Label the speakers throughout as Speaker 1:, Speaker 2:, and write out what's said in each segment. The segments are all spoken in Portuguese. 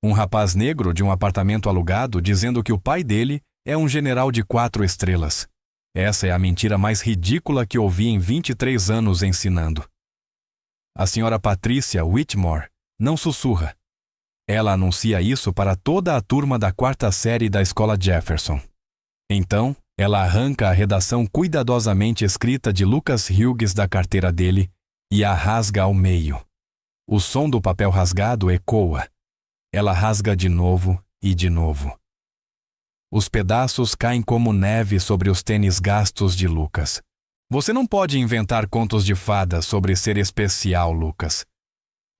Speaker 1: Um rapaz negro de um apartamento alugado dizendo que o pai dele é um general de 4 estrelas. Essa é a mentira mais ridícula que ouvi em 23 anos ensinando. A senhora Patrícia Whitmore não sussurra. Ela anuncia isso para toda a turma da 4ª série da escola Jefferson. Então, ela arranca a redação cuidadosamente escrita de Lucas Hughes da carteira dele e a rasga ao meio. O som do papel rasgado ecoa. Ela rasga de novo e de novo. Os pedaços caem como neve sobre os tênis gastos de Lucas. Você não pode inventar contos de fadas sobre ser especial, Lucas.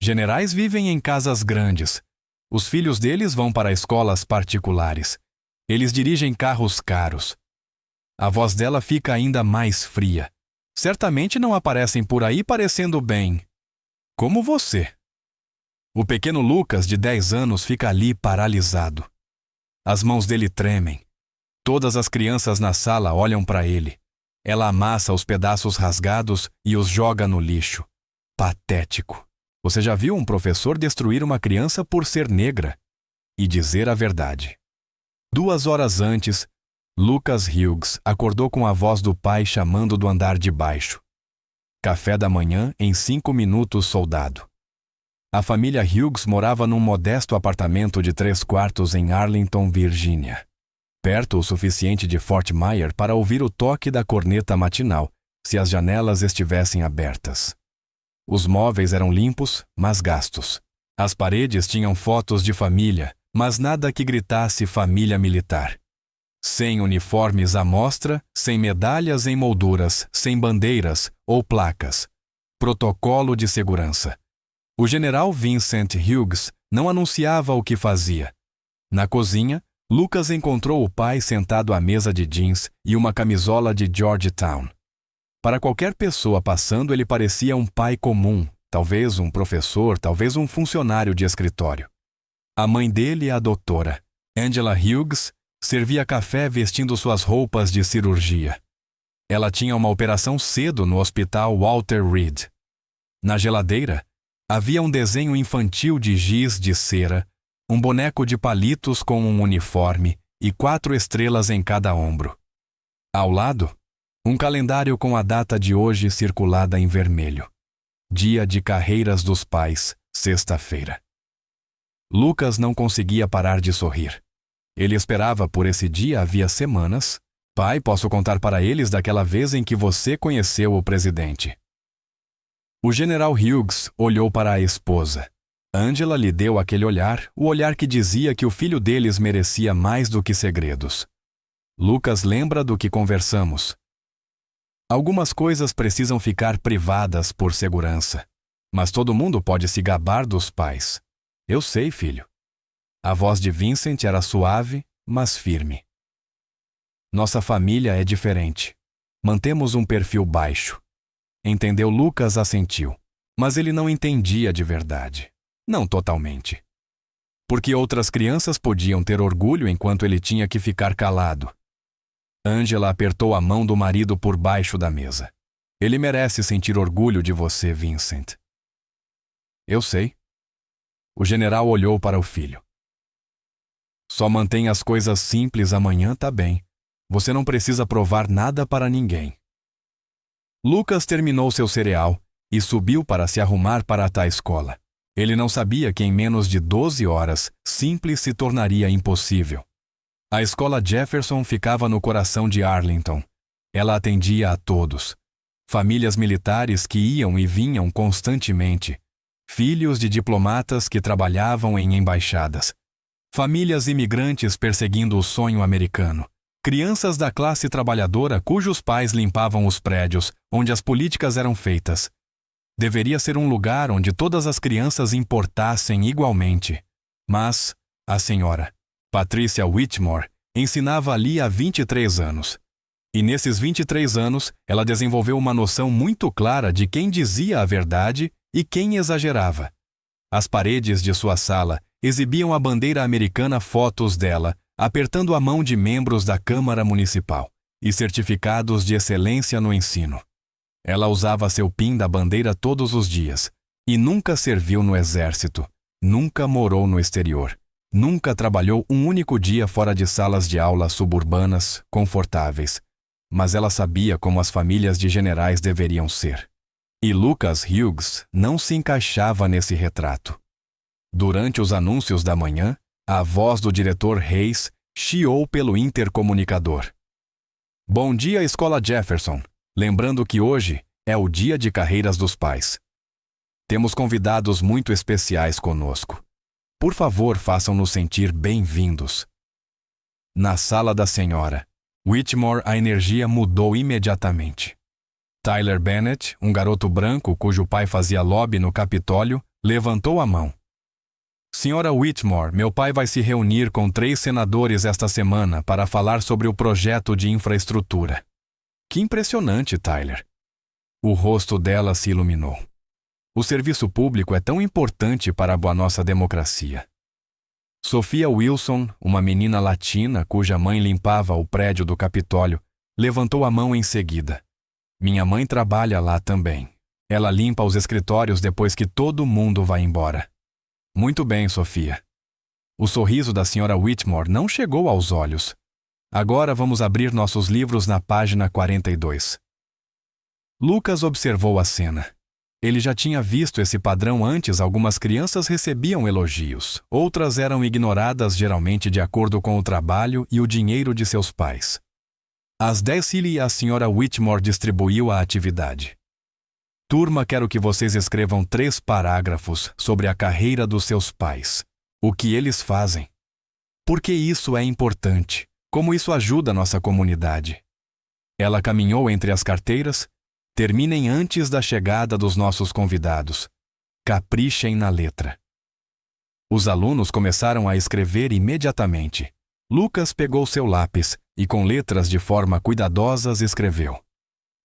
Speaker 1: Generais vivem em casas grandes. Os filhos deles vão para escolas particulares. Eles dirigem carros caros. A voz dela fica ainda mais fria. Certamente não aparecem por aí parecendo bem. Como você. O pequeno Lucas, de 10 anos, fica ali paralisado. As mãos dele tremem. Todas as crianças na sala olham para ele. Ela amassa os pedaços rasgados e os joga no lixo. Patético. Você já viu um professor destruir uma criança por ser negra? E dizer a verdade. 2 horas antes, Lucas Hughes acordou com a voz do pai chamando do andar de baixo. Café da manhã em 5 minutos, soldado. A família Hughes morava num modesto apartamento de 3 quartos em Arlington, Virgínia. Perto o suficiente de Fort Myer para ouvir o toque da corneta matinal, se as janelas estivessem abertas. Os móveis eram limpos, mas gastos. As paredes tinham fotos de família, mas nada que gritasse família militar. Sem uniformes à mostra, sem medalhas em molduras, sem bandeiras ou placas. Protocolo de segurança. O general Vincent Hughes não anunciava o que fazia. Na cozinha, Lucas encontrou o pai sentado à mesa de jeans e uma camisola de Georgetown. Para qualquer pessoa passando, ele parecia um pai comum, talvez um professor, talvez um funcionário de escritório. A mãe dele, a doutora, Angela Hughes, servia café vestindo suas roupas de cirurgia. Ela tinha uma operação cedo no hospital Walter Reed. Na geladeira, havia um desenho infantil de giz de cera, um boneco de palitos com um uniforme e 4 estrelas em cada ombro. Ao lado, um calendário com a data de hoje circulada em vermelho. Dia de carreiras dos pais, sexta-feira. Lucas não conseguia parar de sorrir. Ele esperava por esse dia havia semanas. Pai, posso contar para eles daquela vez em que você conheceu o presidente. O general Hughes olhou para a esposa. Angela lhe deu aquele olhar, o olhar que dizia que o filho deles merecia mais do que segredos. Lucas lembra do que conversamos. Algumas coisas precisam ficar privadas por segurança. Mas todo mundo pode se gabar dos pais. Eu sei, filho. A voz de Vincent era suave, mas firme. Nossa família é diferente. Mantemos um perfil baixo. Entendeu? Lucas assentiu. Mas ele não entendia de verdade. Não totalmente. Porque outras crianças podiam ter orgulho enquanto ele tinha que ficar calado. Angela apertou a mão do marido por baixo da mesa. Ele merece sentir orgulho de você, Vincent. Eu sei. O general olhou para o filho. Só mantenha as coisas simples, amanhã tá bem. Você não precisa provar nada para ninguém. Lucas terminou seu cereal e subiu para se arrumar para a escola. Ele não sabia que em menos de 12 horas, simples se tornaria impossível. A escola Jefferson ficava no coração de Arlington. Ela atendia a todos. Famílias militares que iam e vinham constantemente. Filhos de diplomatas que trabalhavam em embaixadas. Famílias imigrantes perseguindo o sonho americano. Crianças da classe trabalhadora cujos pais limpavam os prédios onde as políticas eram feitas. Deveria ser um lugar onde todas as crianças importassem igualmente. Mas a senhora Patrícia Whitmore ensinava ali há 23 anos. E nesses 23 anos, ela desenvolveu uma noção muito clara de quem dizia a verdade e quem exagerava. As paredes de sua sala exibiam a bandeira americana, fotos dela, apertando a mão de membros da Câmara Municipal e certificados de excelência no ensino. Ela usava seu pin da bandeira todos os dias e nunca serviu no exército, nunca morou no exterior. Nunca trabalhou um único dia fora de salas de aula suburbanas, confortáveis, mas ela sabia como as famílias de generais deveriam ser. E Lucas Hughes não se encaixava nesse retrato. Durante os anúncios da manhã, a voz do diretor Hayes chiou pelo intercomunicador. Bom dia, Escola Jefferson. Lembrando que hoje é o dia de carreiras dos pais. Temos convidados muito especiais conosco. Por favor, façam-nos sentir bem-vindos. Na sala da senhora Whitmore, a energia mudou imediatamente. Tyler Bennett, um garoto branco cujo pai fazia lobby no Capitólio, levantou a mão. Senhora Whitmore, meu pai vai se reunir com 3 senadores esta semana para falar sobre o projeto de infraestrutura. Que impressionante, Tyler. O rosto dela se iluminou. O serviço público é tão importante para a nossa democracia. Sophia Wilson, uma menina latina cuja mãe limpava o prédio do Capitólio, levantou a mão em seguida. Minha mãe trabalha lá também. Ela limpa os escritórios depois que todo mundo vai embora. Muito bem, Sophia. O sorriso da senhora Whitmore não chegou aos olhos. Agora vamos abrir nossos livros na página 42. Lucas observou a cena. Ele já tinha visto esse padrão antes. Algumas crianças recebiam elogios, outras eram ignoradas, geralmente de acordo com o trabalho e o dinheiro de seus pais. Às 10h, a senhora Whitmore distribuiu a atividade. Turma, quero que vocês escrevam 3 parágrafos sobre a carreira dos seus pais. O que eles fazem. Por que isso é importante? Como isso ajuda a nossa comunidade? Ela caminhou entre as carteiras. Terminem antes da chegada dos nossos convidados. Caprichem na letra. Os alunos começaram a escrever imediatamente. Lucas pegou seu lápis e, com letras de forma cuidadosas, escreveu: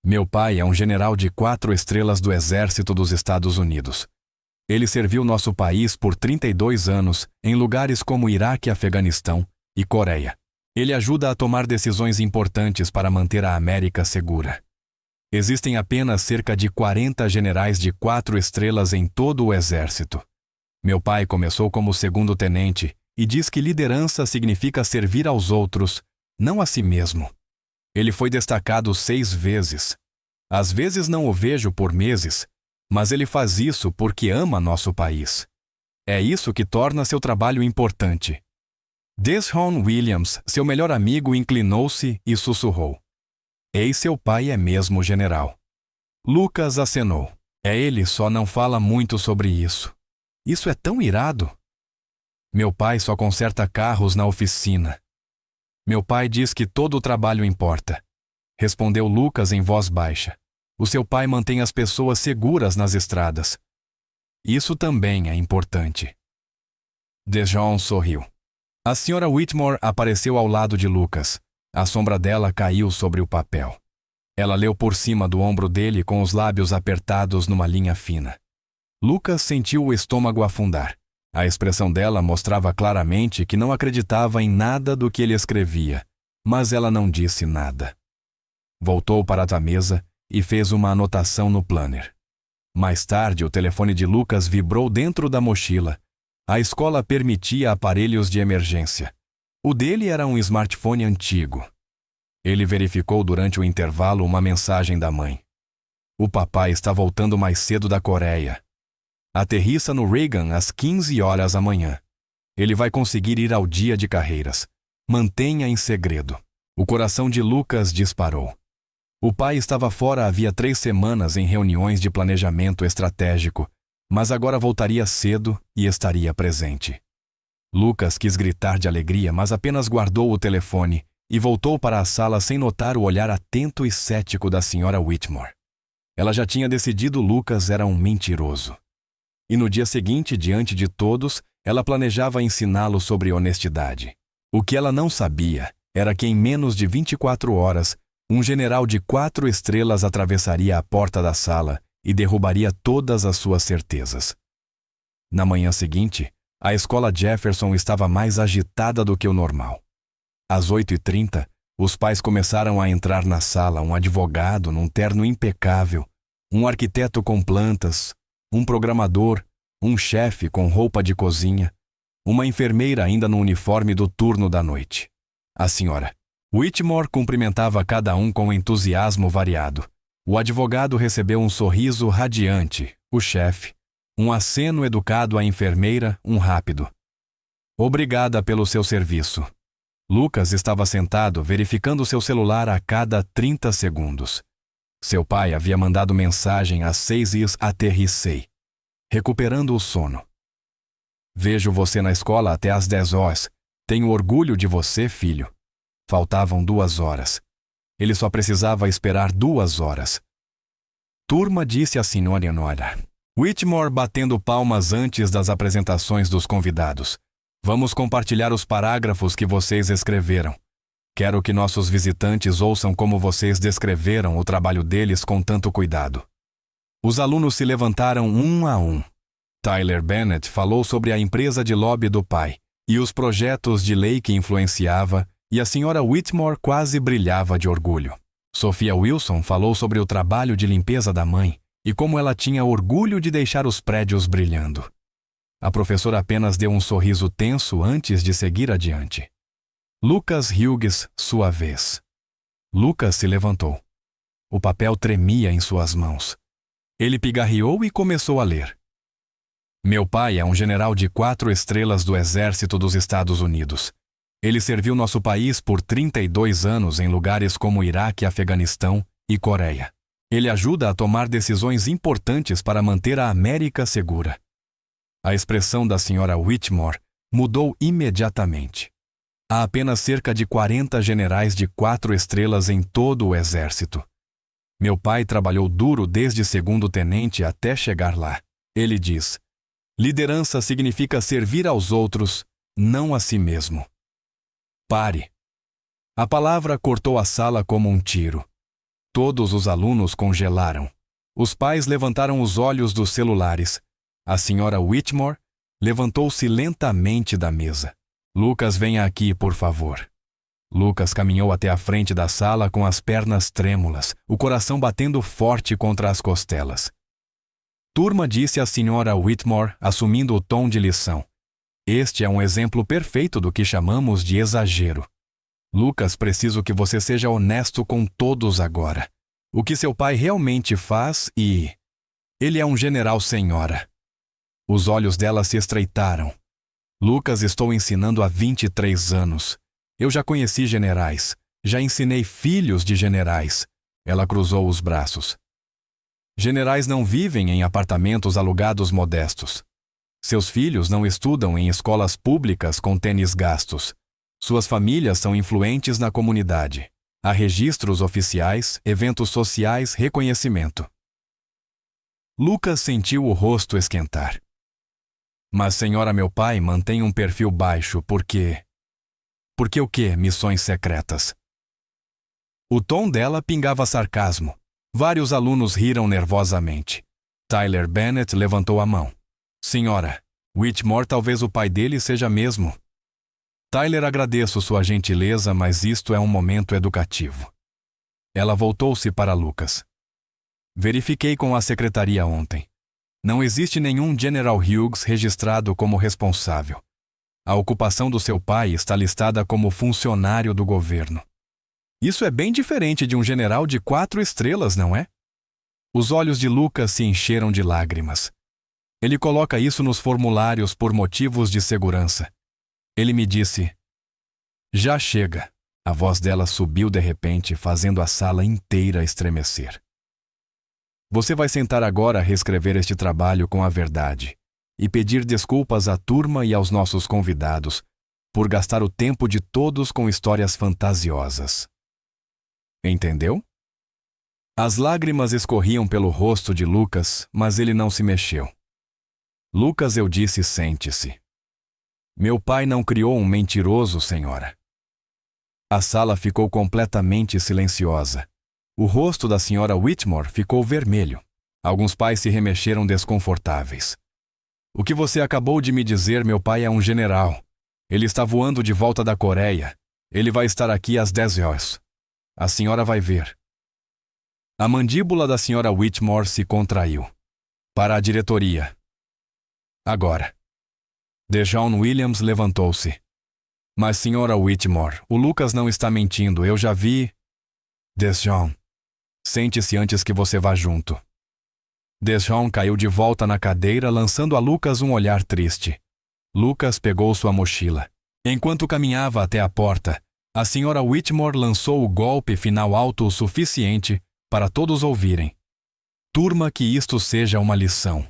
Speaker 1: Meu pai é um general de 4 estrelas do Exército dos Estados Unidos. Ele serviu nosso país por 32 anos em lugares como Iraque, Afeganistão e Coreia. Ele ajuda a tomar decisões importantes para manter a América segura. Existem apenas cerca de 40 generais de 4 estrelas em todo o exército. Meu pai começou como segundo-tenente e diz que liderança significa servir aos outros, não a si mesmo. Ele foi destacado 6 vezes. Às vezes não o vejo por meses, mas ele faz isso porque ama nosso país. É isso que torna seu trabalho importante. Deshaun Williams, seu melhor amigo, inclinou-se e sussurrou: Ei, seu pai é mesmo general. Lucas acenou. Ele só não fala muito sobre isso. Isso é tão irado. Meu pai só conserta carros na oficina. Meu pai diz que todo o trabalho importa. Respondeu Lucas em voz baixa. O seu pai mantém as pessoas seguras nas estradas. Isso também é importante. Deshaun sorriu. A senhora Whitmore apareceu ao lado de Lucas. A sombra dela caiu sobre o papel. Ela leu por cima do ombro dele com os lábios apertados numa linha fina. Lucas sentiu o estômago afundar. A expressão dela mostrava claramente que não acreditava em nada do que ele escrevia, mas ela não disse nada. Voltou para a mesa e fez uma anotação no planner. Mais tarde, o telefone de Lucas vibrou dentro da mochila. A escola permitia aparelhos de emergência. O dele era um smartphone antigo. Ele verificou durante o intervalo uma mensagem da mãe. O papai está voltando mais cedo da Coreia. Aterrissa no Reagan às 15 horas da manhã. Ele vai conseguir ir ao dia de carreiras. Mantenha em segredo. O coração de Lucas disparou. O pai estava fora havia 3 semanas em reuniões de planejamento estratégico, mas agora voltaria cedo e estaria presente. Lucas quis gritar de alegria, mas apenas guardou o telefone e voltou para a sala sem notar o olhar atento e cético da senhora Whitmore. Ela já tinha decidido Lucas era um mentiroso. E no dia seguinte, diante de todos, ela planejava ensiná-lo sobre honestidade. O que ela não sabia era que em menos de 24 horas, um general de 4 estrelas atravessaria a porta da sala e derrubaria todas as suas certezas. Na manhã seguinte, a escola Jefferson estava mais agitada do que o normal. Às 8h30, os pais começaram a entrar na sala, um advogado num terno impecável, um arquiteto com plantas, um programador, um chefe com roupa de cozinha, Uma enfermeira ainda no uniforme do turno da noite. A senhora Whitmore cumprimentava cada um com entusiasmo variado. O advogado recebeu um sorriso radiante, o chefe, um aceno educado à enfermeira, um rápido. Obrigada pelo seu serviço. Lucas estava sentado verificando seu celular a cada 30 segundos. Seu pai havia mandado mensagem às 6h aterrissei, recuperando o sono. Vejo você na escola até às 10 horas. Tenho orgulho de você, filho. Faltavam 2 horas. Ele só precisava esperar 2 horas. Turma, disse a senhora Nora Whitmore, batendo palmas antes das apresentações dos convidados. Vamos compartilhar os parágrafos que vocês escreveram. Quero que nossos visitantes ouçam como vocês descreveram o trabalho deles com tanto cuidado. Os alunos se levantaram um a um. Tyler Bennett falou sobre a empresa de lobby do pai e os projetos de lei que influenciava, e a senhora Whitmore quase brilhava de orgulho. Sophia Wilson falou sobre o trabalho de limpeza da mãe e como ela tinha orgulho de deixar os prédios brilhando. A professora apenas deu um sorriso tenso antes de seguir adiante. Lucas Hughes, sua vez. Lucas se levantou. O papel tremia em suas mãos. Ele pigarreou e começou a ler. Meu pai é um general de 4 estrelas do Exército dos Estados Unidos. Ele serviu nosso país por 32 anos em lugares como Iraque, Afeganistão e Coreia. Ele ajuda a tomar decisões importantes para manter a América segura. A expressão da senhora Whitmore mudou imediatamente. Há apenas cerca de 40 generais de 4 estrelas em todo o Exército. Meu pai trabalhou duro desde segundo-tenente até chegar lá. Ele diz: liderança significa servir aos outros, não a si mesmo. Pare. A palavra cortou a sala como um tiro. Todos os alunos congelaram. Os pais levantaram os olhos dos celulares. A senhora Whitmore levantou-se lentamente da mesa. Lucas, venha aqui, por favor. Lucas caminhou até a frente da sala com as pernas trêmulas, o coração batendo forte contra as costelas. Turma, disse a senhora Whitmore, assumindo o tom de lição. Este é um exemplo perfeito do que chamamos de exagero. Lucas, preciso que você seja honesto com todos agora. O que seu pai realmente faz e... Ele é um general, senhora. Os olhos dela se estreitaram. Lucas, estou ensinando há 23 anos. Eu já conheci generais. Já ensinei filhos de generais. Ela cruzou os braços. Generais não vivem em apartamentos alugados modestos. Seus filhos não estudam em escolas públicas com tênis gastos. Suas famílias são influentes na comunidade. Há registros oficiais, eventos sociais, reconhecimento. Lucas sentiu o rosto esquentar. Mas, senhora, meu pai mantém um perfil baixo porque... Porque o quê? Missões secretas. O tom dela pingava sarcasmo. Vários alunos riram nervosamente. Tyler Bennett levantou a mão. Senhora, Whitmore, talvez o pai dele seja mesmo. Tyler, agradeço sua gentileza, mas isto é um momento educativo. Ela voltou-se para Lucas. Verifiquei com a secretaria ontem. Não existe nenhum General Hughes registrado como responsável. A ocupação do seu pai está listada como funcionário do governo. Isso é bem diferente de um general de 4 estrelas, não é? Os olhos de Lucas se encheram de lágrimas. Ele coloca isso nos formulários por motivos de segurança. Ele me disse: já chega. A voz dela subiu de repente, fazendo a sala inteira estremecer. Você vai sentar agora a reescrever este trabalho com a verdade e pedir desculpas à turma e aos nossos convidados por gastar o tempo de todos com histórias fantasiosas. Entendeu? As lágrimas escorriam pelo rosto de Lucas, mas ele não se mexeu. Lucas, eu disse, sente-se. Meu pai não criou um mentiroso, senhora. A sala ficou completamente silenciosa. O rosto da senhora Whitmore ficou vermelho. Alguns pais se remexeram desconfortáveis. O que você acabou de me dizer, meu pai é um general. Ele está voando de volta da Coreia. Ele vai estar aqui às 10 horas. A senhora vai ver. A mandíbula da senhora Whitmore se contraiu. Para a diretoria. Agora. Deshaun Williams levantou-se. Mas, senhora Whitmore, o Lucas não está mentindo, eu já vi... Deshaun, sente-se antes que você vá junto. Deshaun caiu de volta na cadeira, lançando a Lucas um olhar triste. Lucas pegou sua mochila. Enquanto caminhava até a porta, a senhora Whitmore lançou o golpe final alto o suficiente para todos ouvirem. Turma, que isto seja uma lição.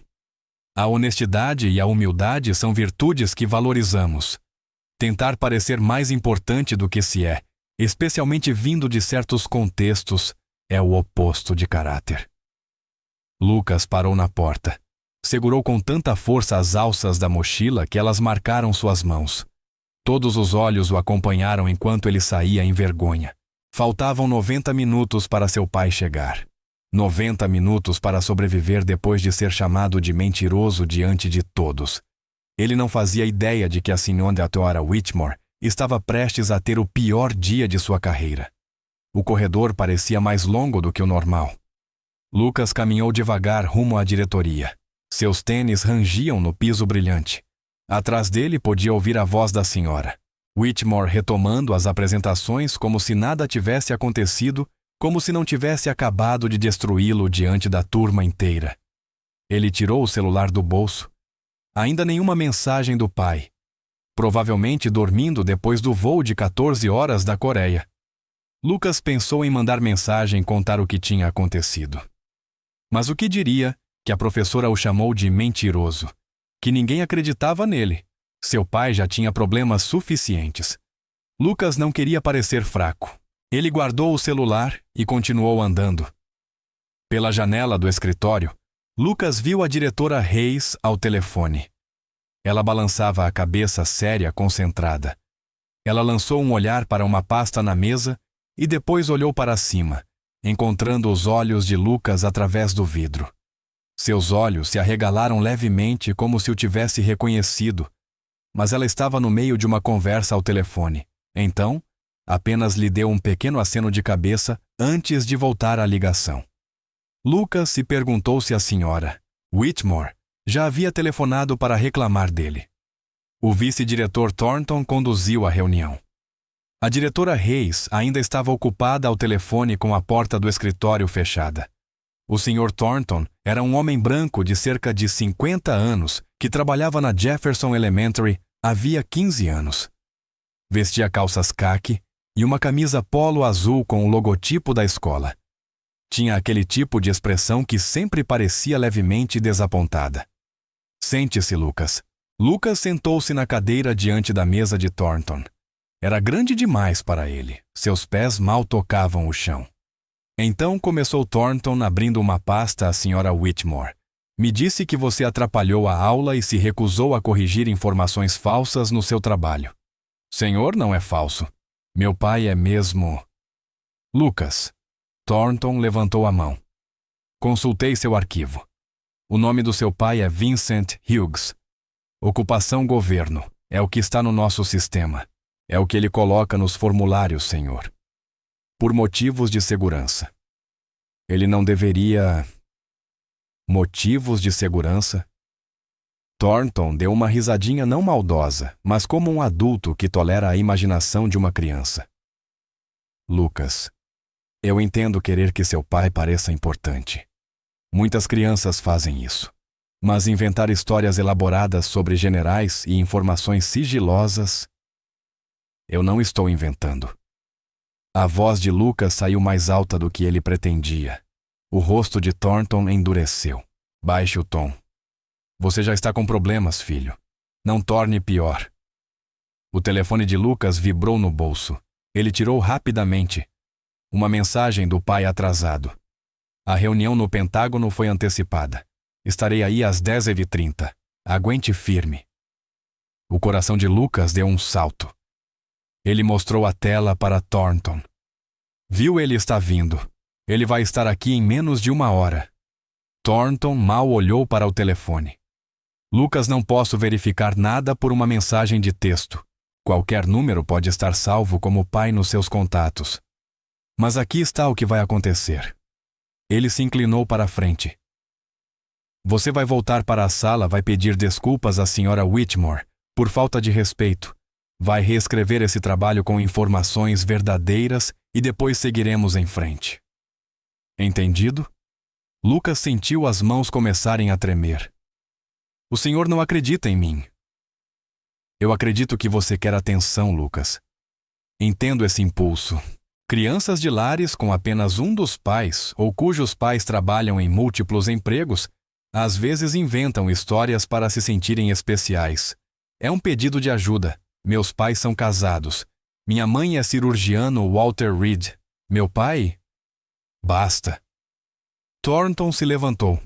Speaker 1: A honestidade e a humildade são virtudes que valorizamos. Tentar parecer mais importante do que se é, especialmente vindo de certos contextos, é o oposto de caráter. Lucas parou na porta. Segurou com tanta força as alças da mochila que elas marcaram suas mãos. Todos os olhos o acompanharam enquanto ele saía em vergonha. Faltavam 90 minutos para seu pai chegar. 90 minutos para sobreviver depois de ser chamado de mentiroso diante de todos. Ele não fazia ideia de que a senhora Whitmore estava prestes a ter o pior dia de sua carreira. O corredor parecia mais longo do que o normal. Lucas caminhou devagar rumo à diretoria. Seus tênis rangiam no piso brilhante. Atrás dele podia ouvir a voz da senhora Whitmore retomando as apresentações como se nada tivesse acontecido, como se não tivesse acabado de destruí-lo diante da turma inteira. Ele tirou o celular do bolso. Ainda nenhuma mensagem do pai. Provavelmente dormindo depois do voo de 14 horas da Coreia. Lucas pensou em mandar mensagem e contar o que tinha acontecido. Mas o que diria que a professora o chamou de mentiroso? Que ninguém acreditava nele. Seu pai já tinha problemas suficientes. Lucas não queria parecer fraco. Ele guardou o celular e continuou andando. Pela janela do escritório, Lucas viu a diretora Hayes ao telefone. Ela balançava a cabeça séria, concentrada. Ela lançou um olhar para uma pasta na mesa e depois olhou para cima, encontrando os olhos de Lucas através do vidro. Seus olhos se arregalaram levemente como se o tivesse reconhecido, mas ela estava no meio de uma conversa ao telefone. Então, apenas lhe deu um pequeno aceno de cabeça antes de voltar à ligação. Lucas se perguntou se a senhora Whitmore já havia telefonado para reclamar dele. O vice-diretor Thornton conduziu a reunião. A diretora Hayes ainda estava ocupada ao telefone com a porta do escritório fechada. O Sr. Thornton era um homem branco de cerca de 50 anos que trabalhava na Jefferson Elementary havia 15 anos. Vestia calças caqui e uma camisa polo azul com o logotipo da escola. Tinha aquele tipo de expressão que sempre parecia levemente desapontada. Sente-se, Lucas. Lucas sentou-se na cadeira diante da mesa de Thornton. Era grande demais para ele. Seus pés mal tocavam o chão. Então começou Thornton abrindo uma pasta à senhora Whitmore. Me disse que você atrapalhou a aula e se recusou a corrigir informações falsas no seu trabalho. Senhor, não é falso. Meu pai é mesmo... Lucas. Thornton levantou a mão. Consultei seu arquivo. O nome do seu pai é Vincent Hughes. Ocupação governo. É o que está no nosso sistema. É o que ele coloca nos formulários, senhor. Por motivos de segurança. Ele não deveria... Motivos de segurança? Thornton deu uma risadinha não maldosa, mas como um adulto que tolera a imaginação de uma criança. Lucas, eu entendo querer que seu pai pareça importante. Muitas crianças fazem isso. Mas inventar histórias elaboradas sobre generais e informações sigilosas... Eu não estou inventando. A voz de Lucas saiu mais alta do que ele pretendia. O rosto de Thornton endureceu. Baixe o tom. Você já está com problemas, filho. Não torne pior. O telefone de Lucas vibrou no bolso. Ele tirou rapidamente. Uma mensagem do pai atrasado. A reunião no Pentágono foi antecipada. Estarei aí às 10h30. Aguente firme. O coração de Lucas deu um salto. Ele mostrou a tela para Thornton. Viu, ele está vindo. Ele vai estar aqui em menos de 1 hora. Thornton mal olhou para o telefone. Lucas, não posso verificar nada por uma mensagem de texto. Qualquer número pode estar salvo como pai nos seus contatos. Mas aqui está o que vai acontecer. Ele se inclinou para a frente. Você vai voltar para a sala, vai pedir desculpas à senhora Whitmore, Por falta de respeito, vai reescrever esse trabalho com informações verdadeiras e depois seguiremos em frente. Entendido? Lucas sentiu as mãos começarem a tremer. O senhor não acredita em mim. Eu acredito que você quer atenção, Lucas. Entendo esse impulso. Crianças de lares com apenas um dos pais ou cujos pais trabalham em múltiplos empregos, às vezes inventam histórias para se sentirem especiais. É um pedido de ajuda. Meus pais são casados. Minha mãe é cirurgiano Walter Reed. Meu pai? Basta. Thornton se levantou.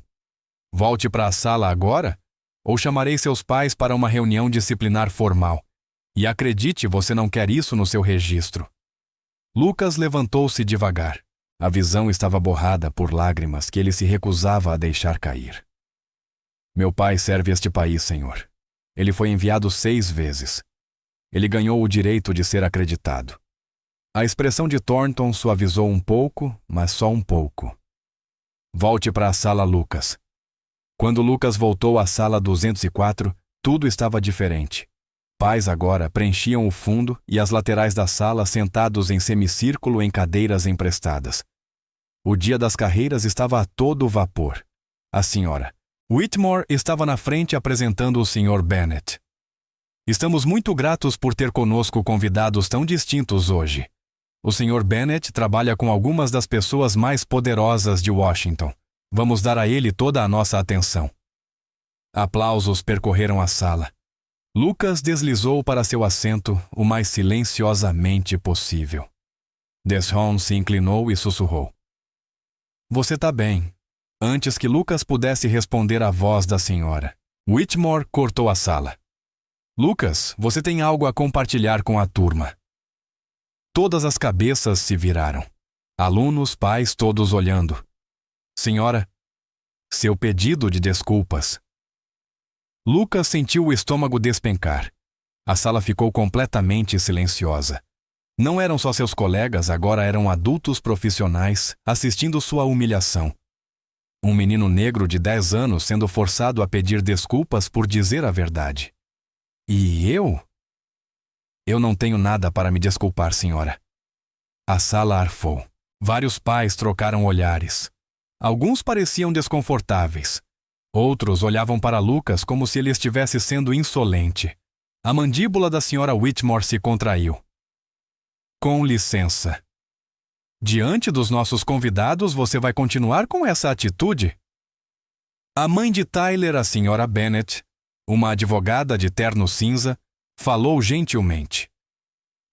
Speaker 1: Volte para a sala agora, ou chamarei seus pais para uma reunião disciplinar formal. E acredite, você não quer isso no seu registro. Lucas levantou-se devagar. A visão estava borrada por lágrimas que ele se recusava a deixar cair. Meu pai serve este país, senhor. Ele foi enviado 6 vezes. Ele ganhou o direito de ser acreditado. A expressão de Thornton suavizou um pouco, mas só um pouco. Volte para a sala, Lucas. Quando Lucas voltou à sala 204, tudo estava diferente. Pais agora preenchiam o fundo e as laterais da sala sentados em semicírculo em cadeiras emprestadas. O dia das carreiras estava a todo vapor. A senhora Whitmore estava na frente apresentando o Sr. Bennet. Estamos muito gratos por ter conosco convidados tão distintos hoje. O Sr. Bennet trabalha com algumas das pessoas mais poderosas de Washington. Vamos dar a ele toda a nossa atenção. Aplausos percorreram a sala. Lucas deslizou para seu assento o mais silenciosamente possível. Deshawn se inclinou e sussurrou. Você está bem. Antes que Lucas pudesse responder à voz da senhora, Whitmore cortou a sala. Lucas, você tem algo a compartilhar com a turma. Todas as cabeças se viraram. Alunos, pais, todos olhando. Senhora, seu pedido de desculpas. Lucas sentiu o estômago despencar. A sala ficou completamente silenciosa. Não eram só seus colegas, agora eram adultos profissionais assistindo sua humilhação. Um menino negro de 10 anos sendo forçado a pedir desculpas por dizer a verdade. E eu? Eu não tenho nada para me desculpar, senhora. A sala arfou. Vários pais trocaram olhares. Alguns pareciam desconfortáveis. Outros olhavam para Lucas como se ele estivesse sendo insolente. A mandíbula da senhora Whitmore se contraiu. Com licença. Diante dos nossos convidados, você vai continuar com essa atitude? A mãe de Tyler, a senhora Bennet, uma advogada de terno cinza, falou gentilmente.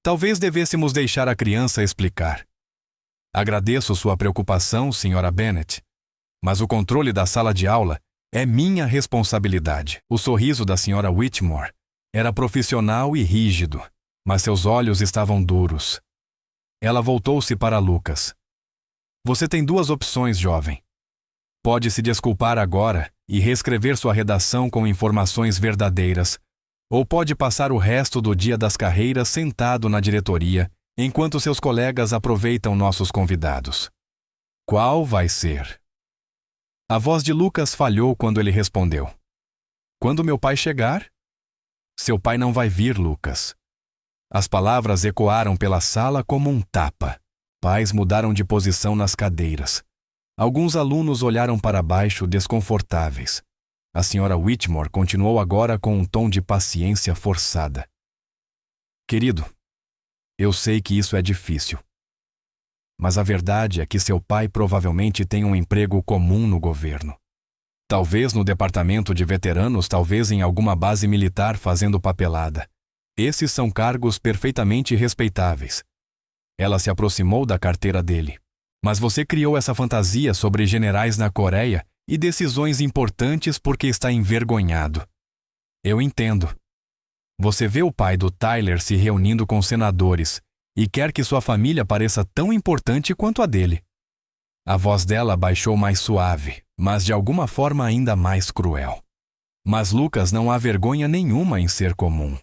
Speaker 1: Talvez devêssemos deixar a criança explicar. Agradeço sua preocupação, senhora Bennet, mas o controle da sala de aula é minha responsabilidade. O sorriso da senhora Whitmore era profissional e rígido, mas seus olhos estavam duros. Ela voltou-se para Lucas. Você tem 2 opções, jovem. Pode se desculpar agora e reescrever sua redação com informações verdadeiras, ou pode passar o resto do dia das carreiras sentado na diretoria, enquanto seus colegas aproveitam nossos convidados. Qual vai ser? A voz de Lucas falhou quando ele respondeu. Quando meu pai chegar? Seu pai não vai vir, Lucas. As palavras ecoaram pela sala como um tapa. Pais mudaram de posição nas cadeiras. Alguns alunos olharam para baixo desconfortáveis. A senhora Whitmore continuou agora com um tom de paciência forçada. Querido, eu sei que isso é difícil. Mas a verdade é que seu pai provavelmente tem um emprego comum no governo. Talvez no departamento de veteranos, talvez em alguma base militar fazendo papelada. Esses são cargos perfeitamente respeitáveis. Ela se aproximou da carteira dele. Mas você criou essa fantasia sobre generais na Coreia e decisões importantes porque está envergonhado. Eu entendo. Você vê o pai do Tyler se reunindo com senadores e quer que sua família pareça tão importante quanto a dele. A voz dela baixou mais suave, mas de alguma forma ainda mais cruel. Mas Lucas, não há vergonha nenhuma em ser comum.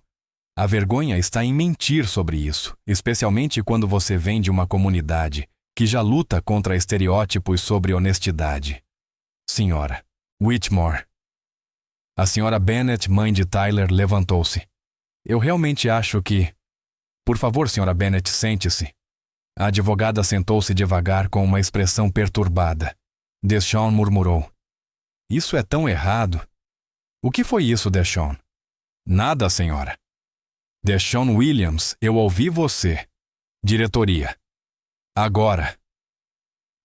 Speaker 1: A vergonha está em mentir sobre isso, especialmente quando você vem de uma comunidade que já luta contra estereótipos sobre honestidade. Senhora Whitmore. A senhora Bennet, mãe de Tyler, levantou-se. Eu realmente acho que... Por favor, Sra. Bennet, sente-se. A advogada sentou-se devagar com uma expressão perturbada. Deschamps murmurou. Isso é tão errado. O que foi isso, Deschamps? Nada, senhora. Deschamps Williams, eu ouvi você. Diretoria. Agora.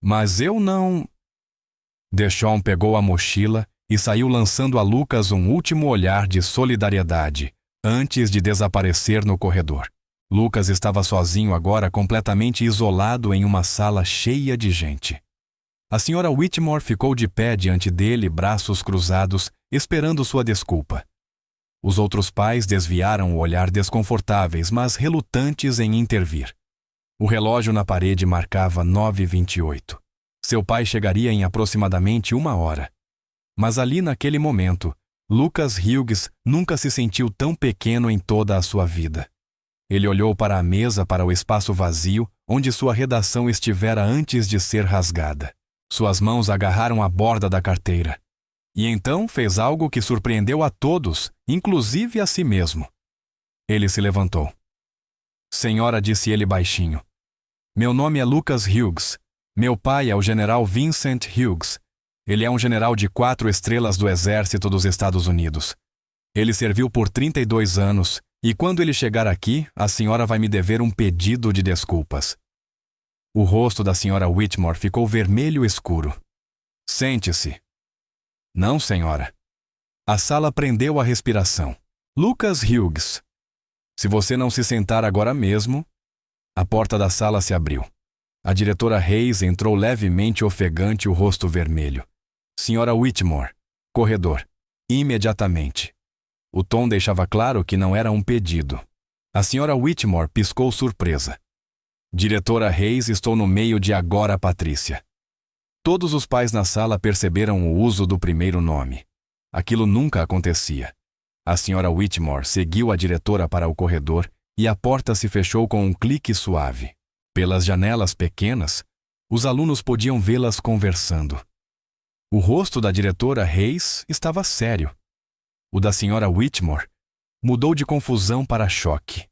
Speaker 1: Mas eu não... Deschamps pegou a mochila e saiu lançando a Lucas um último olhar de solidariedade, antes de desaparecer no corredor. Lucas estava sozinho agora, completamente isolado em uma sala cheia de gente. A Sra. Whitmore ficou de pé diante dele, braços cruzados, esperando sua desculpa. Os outros pais desviaram o olhar desconfortáveis, mas relutantes em intervir. O relógio na parede marcava 9h28. Seu pai chegaria em aproximadamente 1 hora. Mas ali naquele momento, Lucas Hughes nunca se sentiu tão pequeno em toda a sua vida. Ele olhou para a mesa, para o espaço vazio, onde sua redação estivera antes de ser rasgada. Suas mãos agarraram a borda da carteira. E então fez algo que surpreendeu a todos, inclusive a si mesmo. Ele se levantou. Senhora, disse ele baixinho. Meu nome é Lucas Hughes. Meu pai é o general Vincent Hughes. Ele é um general de 4 estrelas do Exército dos Estados Unidos. Ele serviu por 32 anos, e quando ele chegar aqui, a senhora vai me dever um pedido de desculpas. O rosto da Sra. Whitmore ficou vermelho escuro. Sente-se. Não, senhora. A sala prendeu a respiração. Lucas Hughes. Se você não se sentar agora mesmo... A porta da sala se abriu. A diretora Hayes entrou levemente ofegante, o rosto vermelho. Sra. Whitmore. Corredor. Imediatamente. O tom deixava claro que não era um pedido. A Sra. Whitmore piscou surpresa. Diretora Hayes, estou no meio de agora, Patrícia. Todos os pais na sala perceberam o uso do primeiro nome. Aquilo nunca acontecia. A Sra. Whitmore seguiu a diretora para o corredor e a porta se fechou com um clique suave. Pelas janelas pequenas, os alunos podiam vê-las conversando. O rosto da diretora Hayes estava sério. O da Sra. Whitmore mudou de confusão para choque.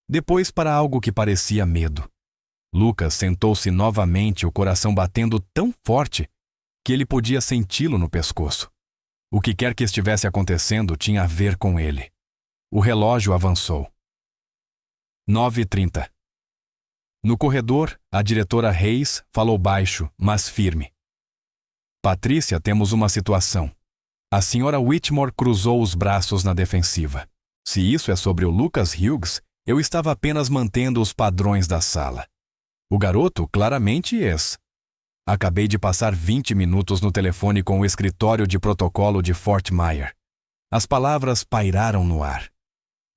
Speaker 1: Depois para algo que parecia medo. Lucas sentou-se novamente, o coração batendo tão forte que ele podia senti-lo no pescoço. O que quer que estivesse acontecendo tinha a ver com ele. O relógio avançou. 9h30. No corredor, a diretora Hayes falou baixo, mas firme. Patrícia, temos uma situação. A Sra. Whitmore cruzou os braços na defensiva. Se isso é sobre o Lucas Hughes, eu estava apenas mantendo os padrões da sala. O garoto claramente Acabei de passar 20 minutos no telefone com o escritório de protocolo de Fort Myer. As palavras pairaram no ar.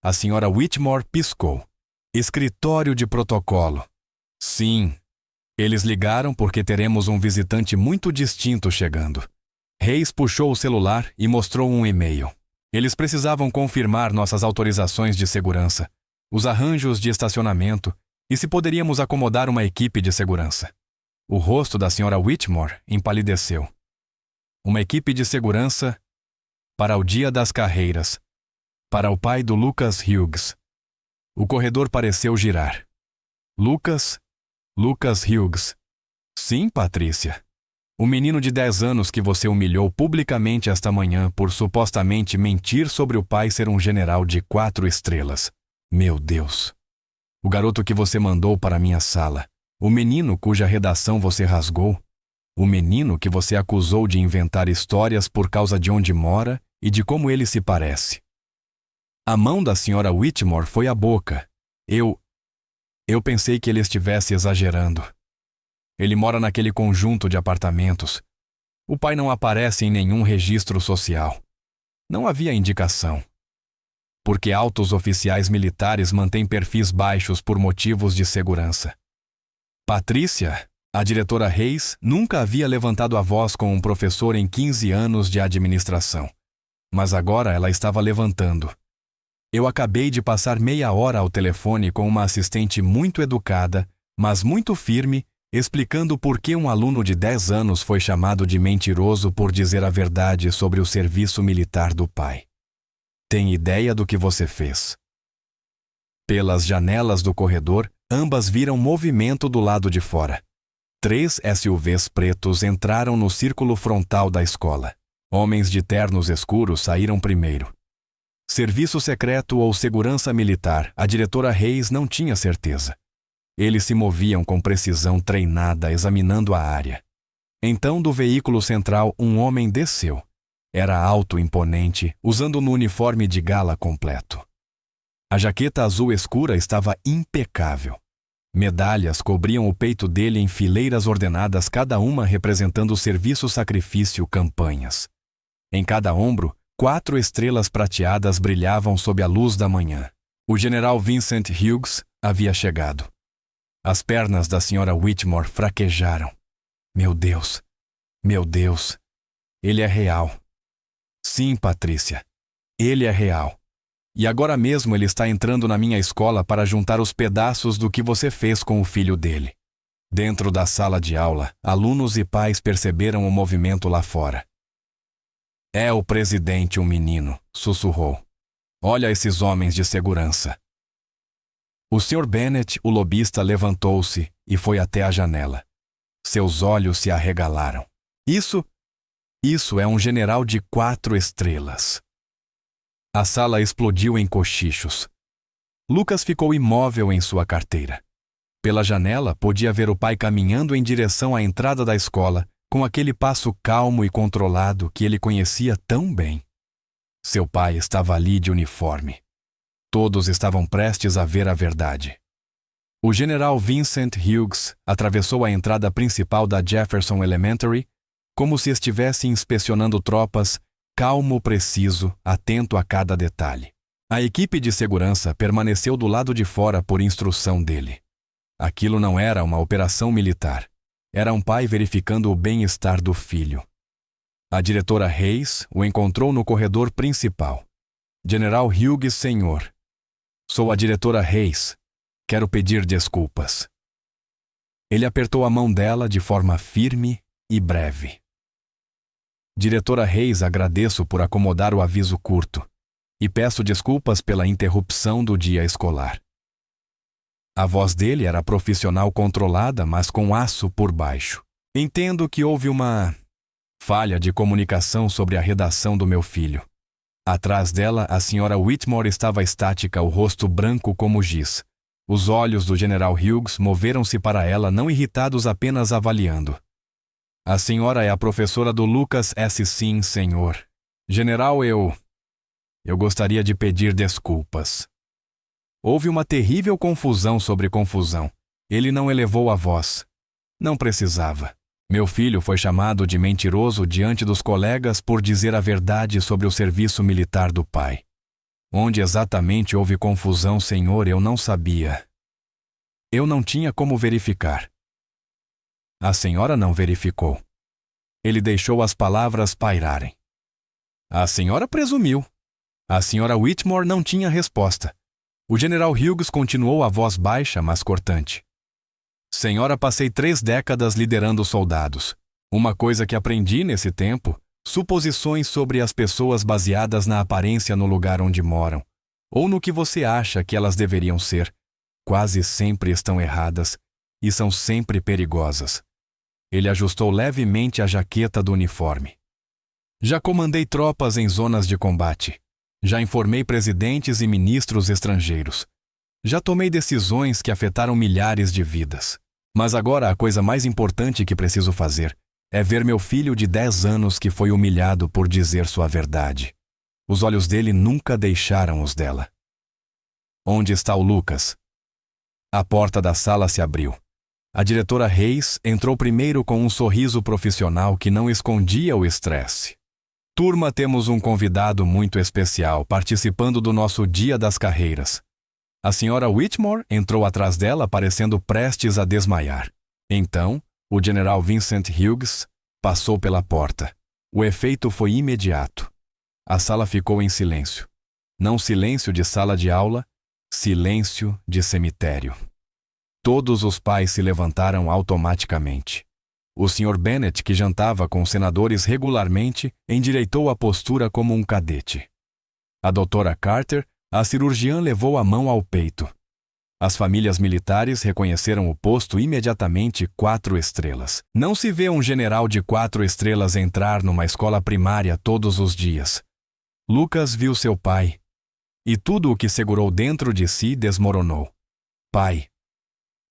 Speaker 1: A Sra. Whitmore piscou. Escritório de protocolo. Sim. Eles ligaram porque teremos um visitante muito distinto chegando. Hayes puxou o celular e mostrou um e-mail. Eles precisavam confirmar nossas autorizações de segurança, os arranjos de estacionamento e se poderíamos acomodar uma equipe de segurança. O rosto da Sra. Whitmore empalideceu. Uma equipe de segurança para o dia das carreiras, para o pai do Lucas Hughes. O corredor pareceu girar. Lucas Hughes. Sim, Patrícia. O menino de 10 anos que você humilhou publicamente esta manhã por supostamente mentir sobre o pai ser um general de 4 estrelas. Meu Deus. O garoto que você mandou para minha sala. O menino cuja redação você rasgou. O menino que você acusou de inventar histórias por causa de onde mora e de como ele se parece. A mão da Sra. Whitmore foi à boca. Eu pensei que ele estivesse exagerando. Ele mora naquele conjunto de apartamentos. O pai não aparece em nenhum registro social. Não havia indicação. Porque altos oficiais militares mantêm perfis baixos por motivos de segurança. Patrícia, a diretora Hayes, nunca havia levantado a voz com um professor em 15 anos de administração. Mas agora ela estava levantando. Eu acabei de passar meia hora ao telefone com uma assistente muito educada, mas muito firme, explicando por que um aluno de 10 anos foi chamado de mentiroso por dizer a verdade sobre o serviço militar do pai. Tem ideia do que você fez? Pelas janelas do corredor, ambas viram movimento do lado de fora. 3 SUVs pretos entraram no círculo frontal da escola. Homens de ternos escuros saíram primeiro. Serviço secreto ou segurança militar, a diretora Hayes não tinha certeza. Eles se moviam com precisão treinada, examinando a área. Então, do veículo central, um homem desceu. Era alto, imponente, usando um uniforme de gala completo. A jaqueta azul escura estava impecável. Medalhas cobriam o peito dele em fileiras ordenadas, cada uma representando serviço, sacrifício, campanhas. Em cada ombro, 4 estrelas prateadas brilhavam sob a luz da manhã. O general Vincent Hughes havia chegado. As pernas da senhora Whitmore fraquejaram. Meu Deus! Meu Deus! Ele é real. Sim, Patrícia. Ele é real. E agora mesmo ele está entrando na minha escola para juntar os pedaços do que você fez com o filho dele. Dentro da sala de aula, alunos e pais perceberam o movimento lá fora. É o presidente, um menino, sussurrou. Olha esses homens de segurança. O Sr. Bennet, o lobista, levantou-se e foi até a janela. Seus olhos se arregalaram. Isso é um general de 4 estrelas. A sala explodiu em cochichos. Lucas ficou imóvel em sua carteira. Pela janela, podia ver o pai caminhando em direção à entrada da escola, com aquele passo calmo e controlado que ele conhecia tão bem. Seu pai estava ali de uniforme. Todos estavam prestes a ver a verdade. O general Vincent Hughes atravessou a entrada principal da Jefferson Elementary, como se estivesse inspecionando tropas, calmo, preciso, atento a cada detalhe. A equipe de segurança permaneceu do lado de fora por instrução dele. Aquilo não era uma operação militar. Era um pai verificando o bem-estar do filho. A diretora Hayes o encontrou no corredor principal. General Hughes, senhor. Sou a diretora Hayes. Quero pedir desculpas. Ele apertou a mão dela de forma firme e breve. Diretora Hayes, agradeço por acomodar o aviso curto e peço desculpas pela interrupção do dia escolar. A voz dele era profissional, controlada, mas com aço por baixo. Entendo que houve uma falha de comunicação sobre a redação do meu filho. Atrás dela, a senhora Whitmore estava estática, o rosto branco como giz. Os olhos do general Hughes moveram-se para ela, não irritados, apenas avaliando. A senhora é a professora do Lucas S. Sim, senhor. General, eu gostaria de pedir desculpas. Houve uma terrível confusão sobre confusão. Ele não elevou a voz. Não precisava. Meu filho foi chamado de mentiroso diante dos colegas por dizer a verdade sobre o serviço militar do pai. Onde exatamente houve confusão, senhor, eu não sabia. Eu não tinha como verificar. A senhora não verificou. Ele deixou as palavras pairarem. A senhora presumiu. A senhora Whitmore não tinha resposta. O general Hughes continuou, a voz baixa, mas cortante. Senhora, passei 3 décadas liderando soldados. Uma coisa que aprendi nesse tempo, suposições sobre as pessoas baseadas na aparência no lugar onde moram, ou no que você acha que elas deveriam ser, quase sempre estão erradas e são sempre perigosas. Ele ajustou levemente a jaqueta do uniforme. Já comandei tropas em zonas de combate. Já informei presidentes e ministros estrangeiros. Já tomei decisões que afetaram milhares de vidas. Mas agora a coisa mais importante que preciso fazer é ver meu filho de 10 anos que foi humilhado por dizer sua verdade. Os olhos dele nunca deixaram os dela. Onde está o Lucas? A porta da sala se abriu. A diretora Hayes entrou primeiro com um sorriso profissional que não escondia o estresse. Turma, temos um convidado muito especial participando do nosso Dia das Carreiras. A senhora Whitmore entrou atrás dela, parecendo prestes a desmaiar. Então, o general Vincent Hughes passou pela porta. O efeito foi imediato. A sala ficou em silêncio. Não silêncio de sala de aula, silêncio de cemitério. Todos os pais se levantaram automaticamente. O Sr. Bennet, que jantava com os senadores regularmente, endireitou a postura como um cadete. A doutora Carter, a cirurgiã, levou a mão ao peito. As famílias militares reconheceram o posto imediatamente 4 estrelas. Não se vê um general de 4 estrelas entrar numa escola primária todos os dias. Lucas viu seu pai, e tudo o que segurou dentro de si desmoronou. Pai.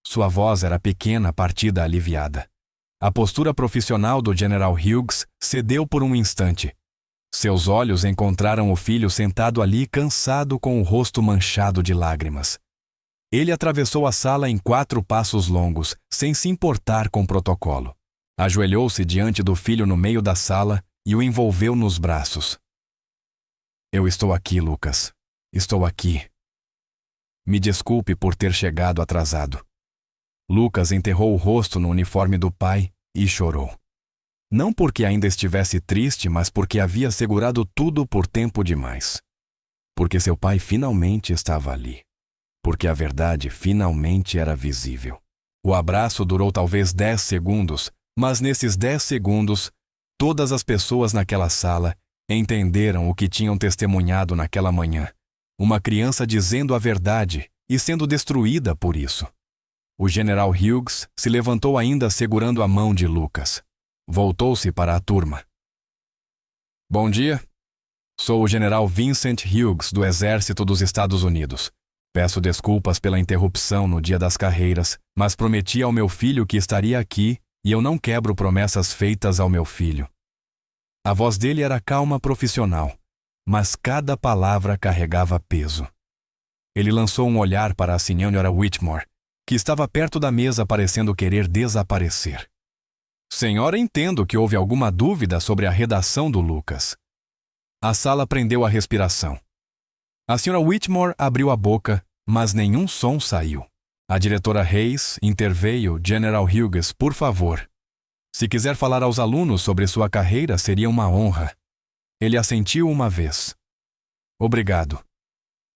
Speaker 1: Sua voz era pequena, partida aliviada. A postura profissional do General Hughes cedeu por um instante. Seus olhos encontraram o filho sentado ali, cansado, com o rosto manchado de lágrimas. Ele atravessou a sala em 4 passos longos, sem se importar com o protocolo. Ajoelhou-se diante do filho no meio da sala e o envolveu nos braços. Eu estou aqui, Lucas. Estou aqui. Me desculpe por ter chegado atrasado. Lucas enterrou o rosto no uniforme do pai e chorou. Não porque ainda estivesse triste, mas porque havia segurado tudo por tempo demais. Porque seu pai finalmente estava ali. Porque a verdade finalmente era visível. O abraço durou talvez 10 segundos, mas nesses 10 segundos, todas as pessoas naquela sala entenderam o que tinham testemunhado naquela manhã. Uma criança dizendo a verdade e sendo destruída por isso. O General Hughes se levantou ainda segurando a mão de Lucas. Voltou-se para a turma. Bom dia. Sou o General Vincent Hughes, do Exército dos Estados Unidos. Peço desculpas pela interrupção no dia das carreiras, mas prometi ao meu filho que estaria aqui e eu não quebro promessas feitas ao meu filho. A voz dele era calma, profissional, mas cada palavra carregava peso. Ele lançou um olhar para a Sra. Whitmore, que estava perto da mesa parecendo querer desaparecer. Senhora, entendo que houve alguma dúvida sobre a redação do Lucas. A sala prendeu a respiração. A Sra. Whitmore abriu a boca, mas nenhum som saiu. A diretora Hayes interveio. General Hughes, por favor. Se quiser falar aos alunos sobre sua carreira, seria uma honra. Ele assentiu uma vez. Obrigado.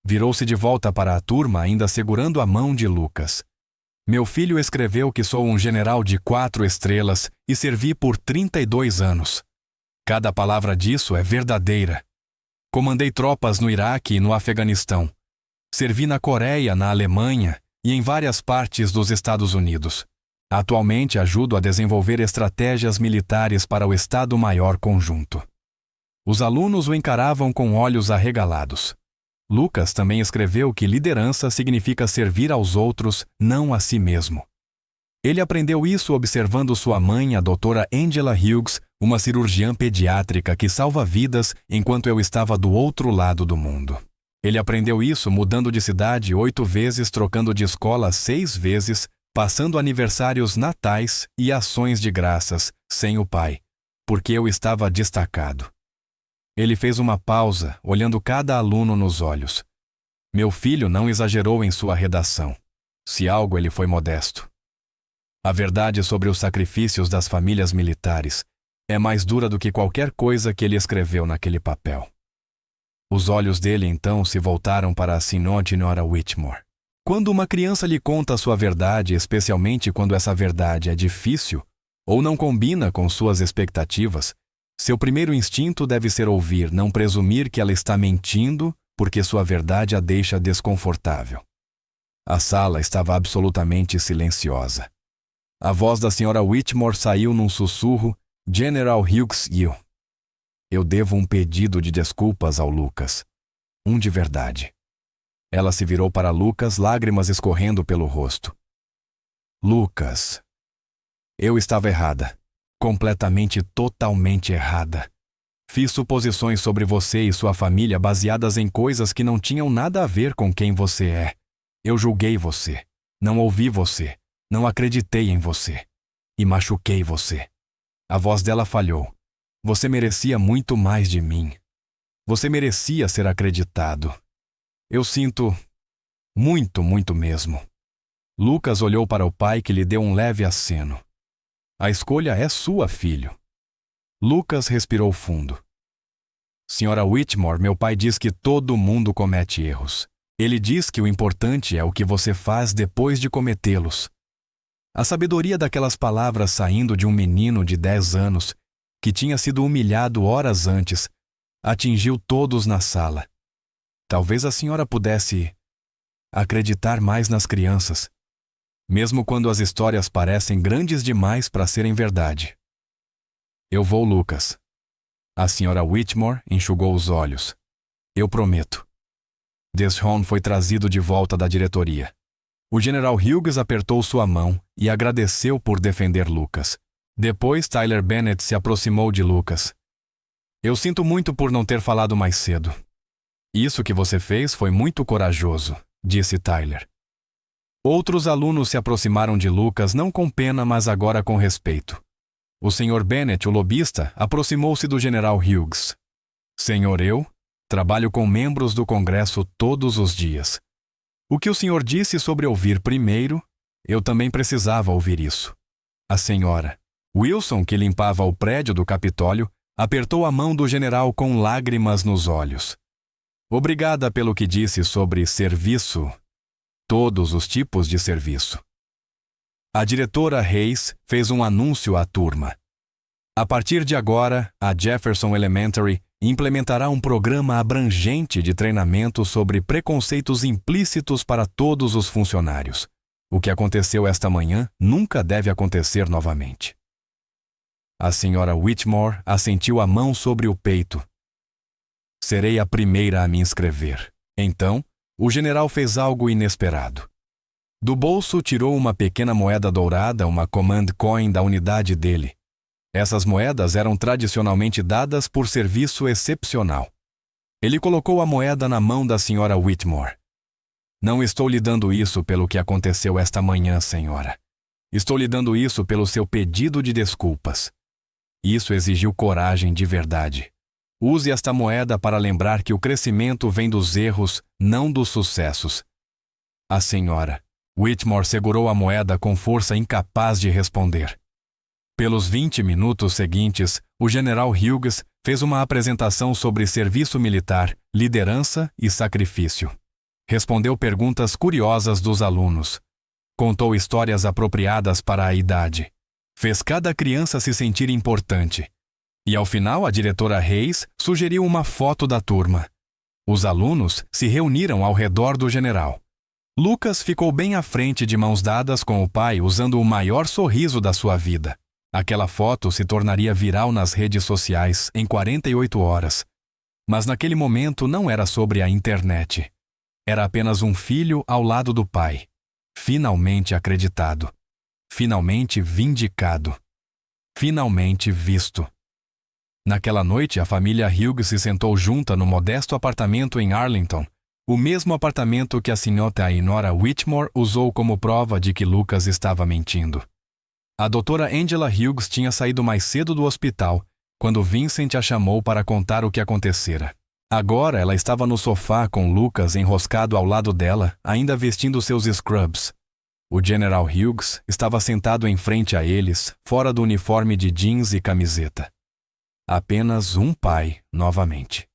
Speaker 1: Virou-se de volta para a turma, ainda segurando a mão de Lucas. Meu filho escreveu que sou um general de 4 estrelas e servi por 32 anos. Cada palavra disso é verdadeira. Comandei tropas no Iraque e no Afeganistão. Servi na Coreia, na Alemanha e em várias partes dos Estados Unidos. Atualmente ajudo a desenvolver estratégias militares para o Estado-Maior Conjunto. Os alunos o encaravam com olhos arregalados. Lucas também escreveu que liderança significa servir aos outros, não a si mesmo. Ele aprendeu isso observando sua mãe, a doutora Angela Hughes, uma cirurgiã pediátrica que salva vidas enquanto eu estava do outro lado do mundo. Ele aprendeu isso mudando de cidade 8 vezes, trocando de escola 6 vezes, passando aniversários, natais e ações de graças, sem o pai, porque eu estava destacado. Ele fez uma pausa, olhando cada aluno nos olhos. Meu filho não exagerou em sua redação. Se algo, ele foi modesto. A verdade sobre os sacrifícios das famílias militares é mais dura do que qualquer coisa que ele escreveu naquele papel. Os olhos dele então se voltaram para a Sra. Whitmore. Quando uma criança lhe conta a sua verdade, especialmente quando essa verdade é difícil ou não combina com suas expectativas, seu primeiro instinto deve ser ouvir, não presumir que ela está mentindo porque sua verdade a deixa desconfortável. A sala estava absolutamente silenciosa. A voz da Sra. Whitmore saiu num sussurro. General Hughes, eu devo um pedido de desculpas ao Lucas. Um de verdade. Ela se virou para Lucas, lágrimas escorrendo pelo rosto. Lucas, eu estava errada. Completamente, totalmente errada. Fiz suposições sobre você e sua família baseadas em coisas que não tinham nada a ver com quem você é. Eu julguei você. Não ouvi você. Não acreditei em você. E machuquei você. A voz dela falhou. Você merecia muito mais de mim. Você merecia ser acreditado. Eu sinto muito, muito mesmo. Lucas olhou para o pai, que lhe deu um leve aceno. A escolha é sua, filho. Lucas respirou fundo. Sra. Whitmore, meu pai diz que todo mundo comete erros. Ele diz que o importante é o que você faz depois de cometê-los. A sabedoria daquelas palavras saindo de um menino de 10 anos, que tinha sido humilhado horas antes, atingiu todos na sala. Talvez a senhora pudesse acreditar mais nas crianças, mesmo quando as histórias parecem grandes demais para serem verdade. Eu vou, Lucas. A Sra. Whitmore enxugou os olhos. Eu prometo. Deshawn foi trazido de volta da diretoria. O General Hughes apertou sua mão e agradeceu por defender Lucas. Depois, Tyler Bennett se aproximou de Lucas. Eu sinto muito por não ter falado mais cedo. Isso que você fez foi muito corajoso, disse Tyler. Outros alunos se aproximaram de Lucas não com pena, mas agora com respeito. O Sr. Bennett, o lobista, aproximou-se do General Hughes. Senhor, eu trabalho com membros do Congresso todos os dias. O que o senhor disse sobre ouvir primeiro, eu também precisava ouvir isso. A senhora Wilson, que limpava o prédio do Capitólio, apertou a mão do general com lágrimas nos olhos. Obrigada pelo que disse sobre serviço, todos os tipos de serviço. A diretora Hayes fez um anúncio à turma. A partir de agora, a Jefferson Elementary implementará um programa abrangente de treinamento sobre preconceitos implícitos para todos os funcionários. O que aconteceu esta manhã nunca deve acontecer novamente. A Sra. Whitmore assentiu a mão sobre o peito. Serei a primeira a me inscrever. Então, o general fez algo inesperado. Do bolso tirou uma pequena moeda dourada, uma command coin da unidade dele. Essas moedas eram tradicionalmente dadas por serviço excepcional. Ele colocou a moeda na mão da Sra. Whitmore. Não estou lhe dando isso pelo que aconteceu esta manhã, senhora. Estou lhe dando isso pelo seu pedido de desculpas. Isso exigiu coragem de verdade. Use esta moeda para lembrar que o crescimento vem dos erros, não dos sucessos. A senhora Whitmore segurou a moeda com força, incapaz de responder. Pelos 20 minutos seguintes, o General Hughes fez uma apresentação sobre serviço militar, liderança e sacrifício. Respondeu perguntas curiosas dos alunos. Contou histórias apropriadas para a idade. Fez cada criança se sentir importante. E ao final, a diretora Hayes sugeriu uma foto da turma. Os alunos se reuniram ao redor do general. Lucas ficou bem à frente, de mãos dadas com o pai, usando o maior sorriso da sua vida. Aquela foto se tornaria viral nas redes sociais em 48 horas. Mas naquele momento não era sobre a internet. Era apenas um filho ao lado do pai. Finalmente acreditado. Finalmente vindicado. Finalmente visto. Naquela noite, a família Hughes se sentou junta no modesto apartamento em Arlington, o mesmo apartamento que a senhora Nora Whitmore usou como prova de que Lucas estava mentindo. A doutora Angela Hughes tinha saído mais cedo do hospital, quando Vincent a chamou para contar o que acontecera. Agora ela estava no sofá com Lucas enroscado ao lado dela, ainda vestindo seus scrubs. O General Hughes estava sentado em frente a eles, fora do uniforme de jeans e camiseta. Apenas um pai, novamente.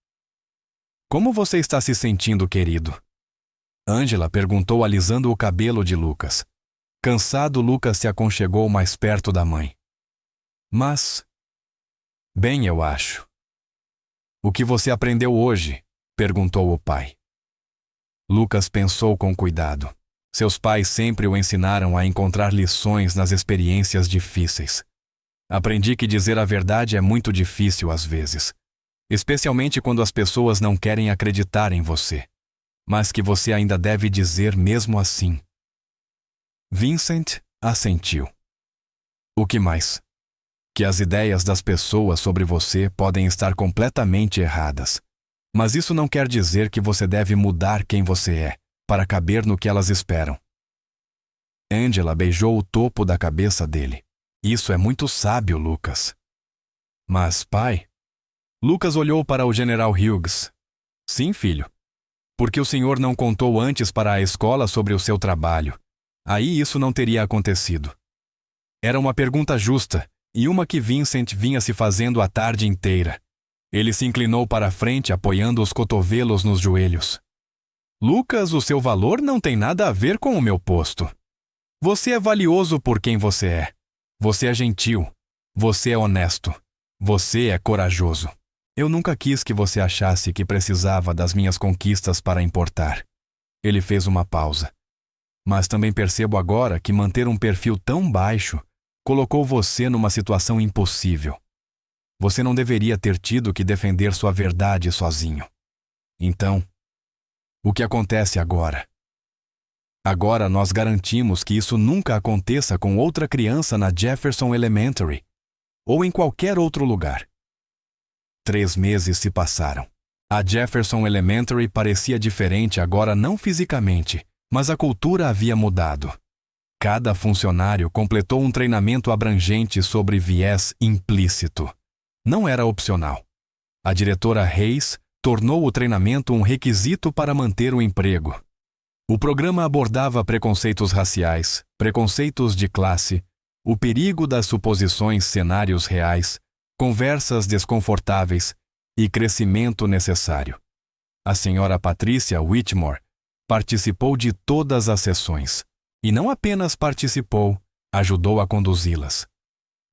Speaker 1: Como você está se sentindo, querido? Angela perguntou, alisando o cabelo de Lucas. Cansado, Lucas se aconchegou mais perto da mãe. Mas... bem, eu acho. O que você aprendeu hoje? Perguntou o pai. Lucas pensou com cuidado. Seus pais sempre o ensinaram a encontrar lições nas experiências difíceis. Aprendi que dizer a verdade é muito difícil às vezes, especialmente quando as pessoas não querem acreditar em você, mas que você ainda deve dizer mesmo assim. Vincent assentiu. O que mais? Que as ideias das pessoas sobre você podem estar completamente erradas, mas isso não quer dizer que você deve mudar quem você é, para caber no que elas esperam. Angela beijou o topo da cabeça dele. Isso é muito sábio, Lucas. Mas, pai... Lucas olhou para o General Hughes. Sim, filho. Porque o senhor não contou antes para a escola sobre o seu trabalho. Aí isso não teria acontecido. Era uma pergunta justa, e uma que Vincent vinha se fazendo a tarde inteira. Ele se inclinou para a frente, apoiando os cotovelos nos joelhos. Lucas, o seu valor não tem nada a ver com o meu posto. Você é valioso por quem você é. Você é gentil. Você é honesto. Você é corajoso. Eu nunca quis que você achasse que precisava das minhas conquistas para importar. Ele fez uma pausa. Mas também percebo agora que manter um perfil tão baixo colocou você numa situação impossível. Você não deveria ter tido que defender sua verdade sozinho. Então, o que acontece agora? Agora nós garantimos que isso nunca aconteça com outra criança na Jefferson Elementary ou em qualquer outro lugar. 3 meses se passaram. A Jefferson Elementary parecia diferente agora não fisicamente, mas a cultura havia mudado. Cada funcionário completou um treinamento abrangente sobre viés implícito. Não era opcional. A diretora Hayes tornou o treinamento um requisito para manter o emprego. O programa abordava preconceitos raciais, preconceitos de classe, o perigo das suposições, cenários reais, conversas desconfortáveis e crescimento necessário. A senhora Patricia Whitmore participou de todas as sessões. E não apenas participou, ajudou a conduzi-las.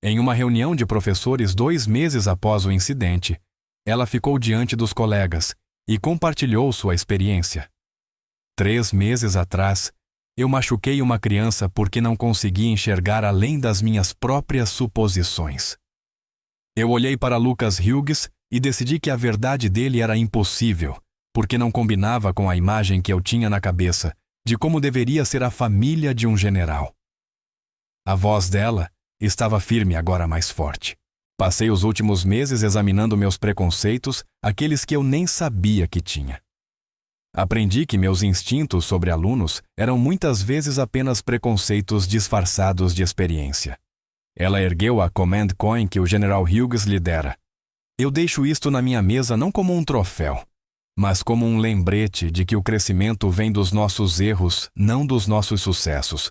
Speaker 1: Em uma reunião de professores 2 meses após o incidente, ela ficou diante dos colegas e compartilhou sua experiência. 3 meses atrás, eu machuquei uma criança porque não conseguia enxergar além das minhas próprias suposições. Eu olhei para Lucas Hughes e decidi que a verdade dele era impossível, porque não combinava com a imagem que eu tinha na cabeça de como deveria ser a família de um general. A voz dela estava firme, agora mais forte. Passei os últimos meses examinando meus preconceitos, aqueles que eu nem sabia que tinha. Aprendi que meus instintos sobre alunos eram muitas vezes apenas preconceitos disfarçados de experiência. Ela ergueu a Command Coin que o General Hughes lhe dera. Eu deixo isto na minha mesa não como um troféu, mas como um lembrete de que o crescimento vem dos nossos erros, não dos nossos sucessos.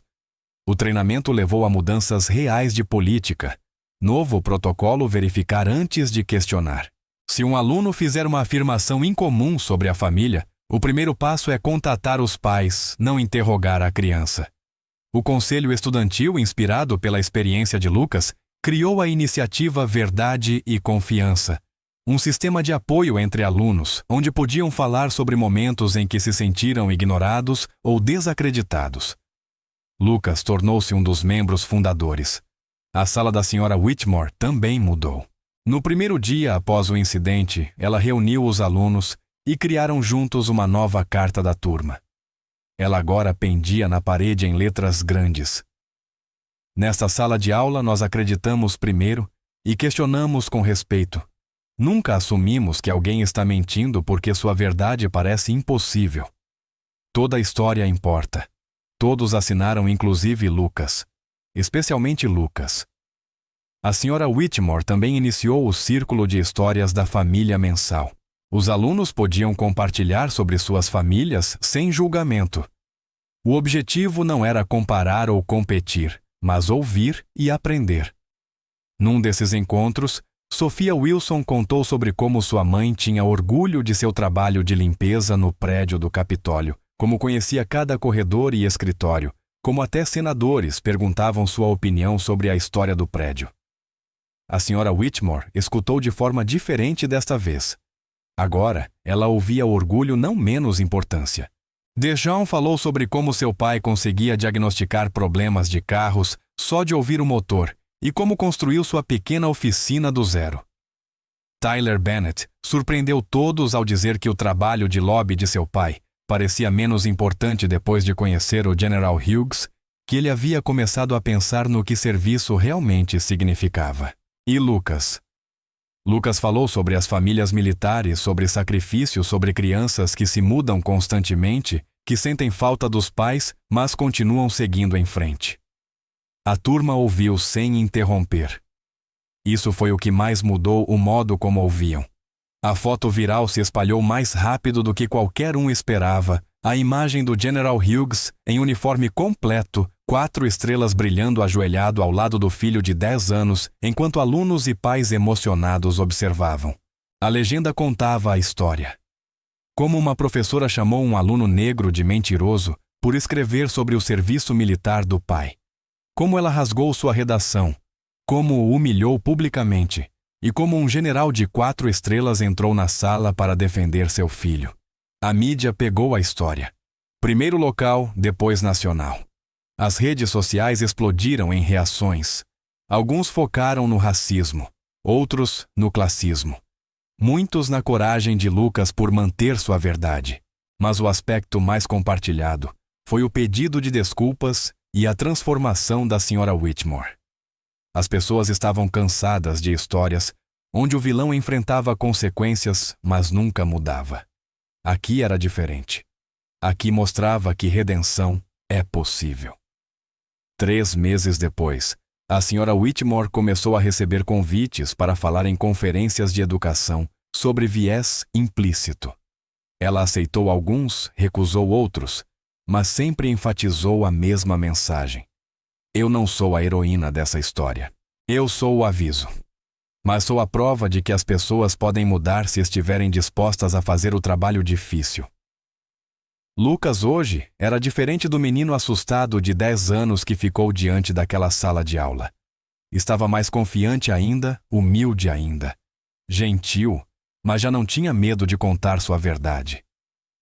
Speaker 1: O treinamento levou a mudanças reais de política. Novo protocolo verificar antes de questionar. Se um aluno fizer uma afirmação incomum sobre a família, o primeiro passo é contatar os pais, não interrogar a criança. O conselho estudantil, inspirado pela experiência de Lucas, criou a iniciativa Verdade e Confiança, um sistema de apoio entre alunos, onde podiam falar sobre momentos em que se sentiram ignorados ou desacreditados. Lucas tornou-se um dos membros fundadores. A sala da senhora Whitmore também mudou. No primeiro dia após o incidente, ela reuniu os alunos e criaram juntos uma nova carta da turma. Ela agora pendia na parede em letras grandes. Nesta sala de aula, nós acreditamos primeiro e questionamos com respeito. Nunca assumimos que alguém está mentindo porque sua verdade parece impossível. Toda a história importa. Todos assinaram, inclusive Lucas. Especialmente Lucas. A senhora Whitmore também iniciou o círculo de histórias da família mensal. Os alunos podiam compartilhar sobre suas famílias sem julgamento. O objetivo não era comparar ou competir, mas ouvir e aprender. Num desses encontros, Sophia Wilson contou sobre como sua mãe tinha orgulho de seu trabalho de limpeza no prédio do Capitólio, como conhecia cada corredor e escritório, como até senadores perguntavam sua opinião sobre a história do prédio. A senhora Whitmore escutou de forma diferente desta vez. Agora, ela ouvia orgulho não menos importância. Dejean falou sobre como seu pai conseguia diagnosticar problemas de carros só de ouvir o motor e como construiu sua pequena oficina do zero. Tyler Bennett surpreendeu todos ao dizer que o trabalho de lobby de seu pai parecia menos importante depois de conhecer o General Hughes, que ele havia começado a pensar no que serviço realmente significava. E Lucas? Lucas falou sobre as famílias militares, sobre sacrifícios, sobre crianças que se mudam constantemente, que sentem falta dos pais, mas continuam seguindo em frente. A turma ouviu sem interromper. Isso foi o que mais mudou o modo como ouviam. A foto viral se espalhou mais rápido do que qualquer um esperava. A imagem do General Hughes, em uniforme completo, 4 estrelas brilhando ajoelhado ao lado do filho de 10 anos, enquanto alunos e pais emocionados observavam. A legenda contava a história. Como uma professora chamou um aluno negro de mentiroso por escrever sobre o serviço militar do pai. Como ela rasgou sua redação. Como o humilhou publicamente. E como um general de 4 estrelas entrou na sala para defender seu filho. A mídia pegou a história. Primeiro local, depois nacional. As redes sociais explodiram em reações. Alguns focaram no racismo, outros no classismo. Muitos na coragem de Lucas por manter sua verdade. Mas o aspecto mais compartilhado foi o pedido de desculpas e a transformação da Sra. Whitmore. As pessoas estavam cansadas de histórias onde o vilão enfrentava consequências, mas nunca mudava. Aqui era diferente. Aqui mostrava que redenção é possível. 3 meses depois, a Sra. Whitmore começou a receber convites para falar em conferências de educação sobre viés implícito. Ela aceitou alguns, recusou outros, mas sempre enfatizou a mesma mensagem. Eu não sou a heroína dessa história. Eu sou o aviso. Mas sou a prova de que as pessoas podem mudar se estiverem dispostas a fazer o trabalho difícil. Lucas hoje era diferente do menino assustado de 10 anos que ficou diante daquela sala de aula. Estava mais confiante ainda, humilde ainda, gentil, mas já não tinha medo de contar sua verdade.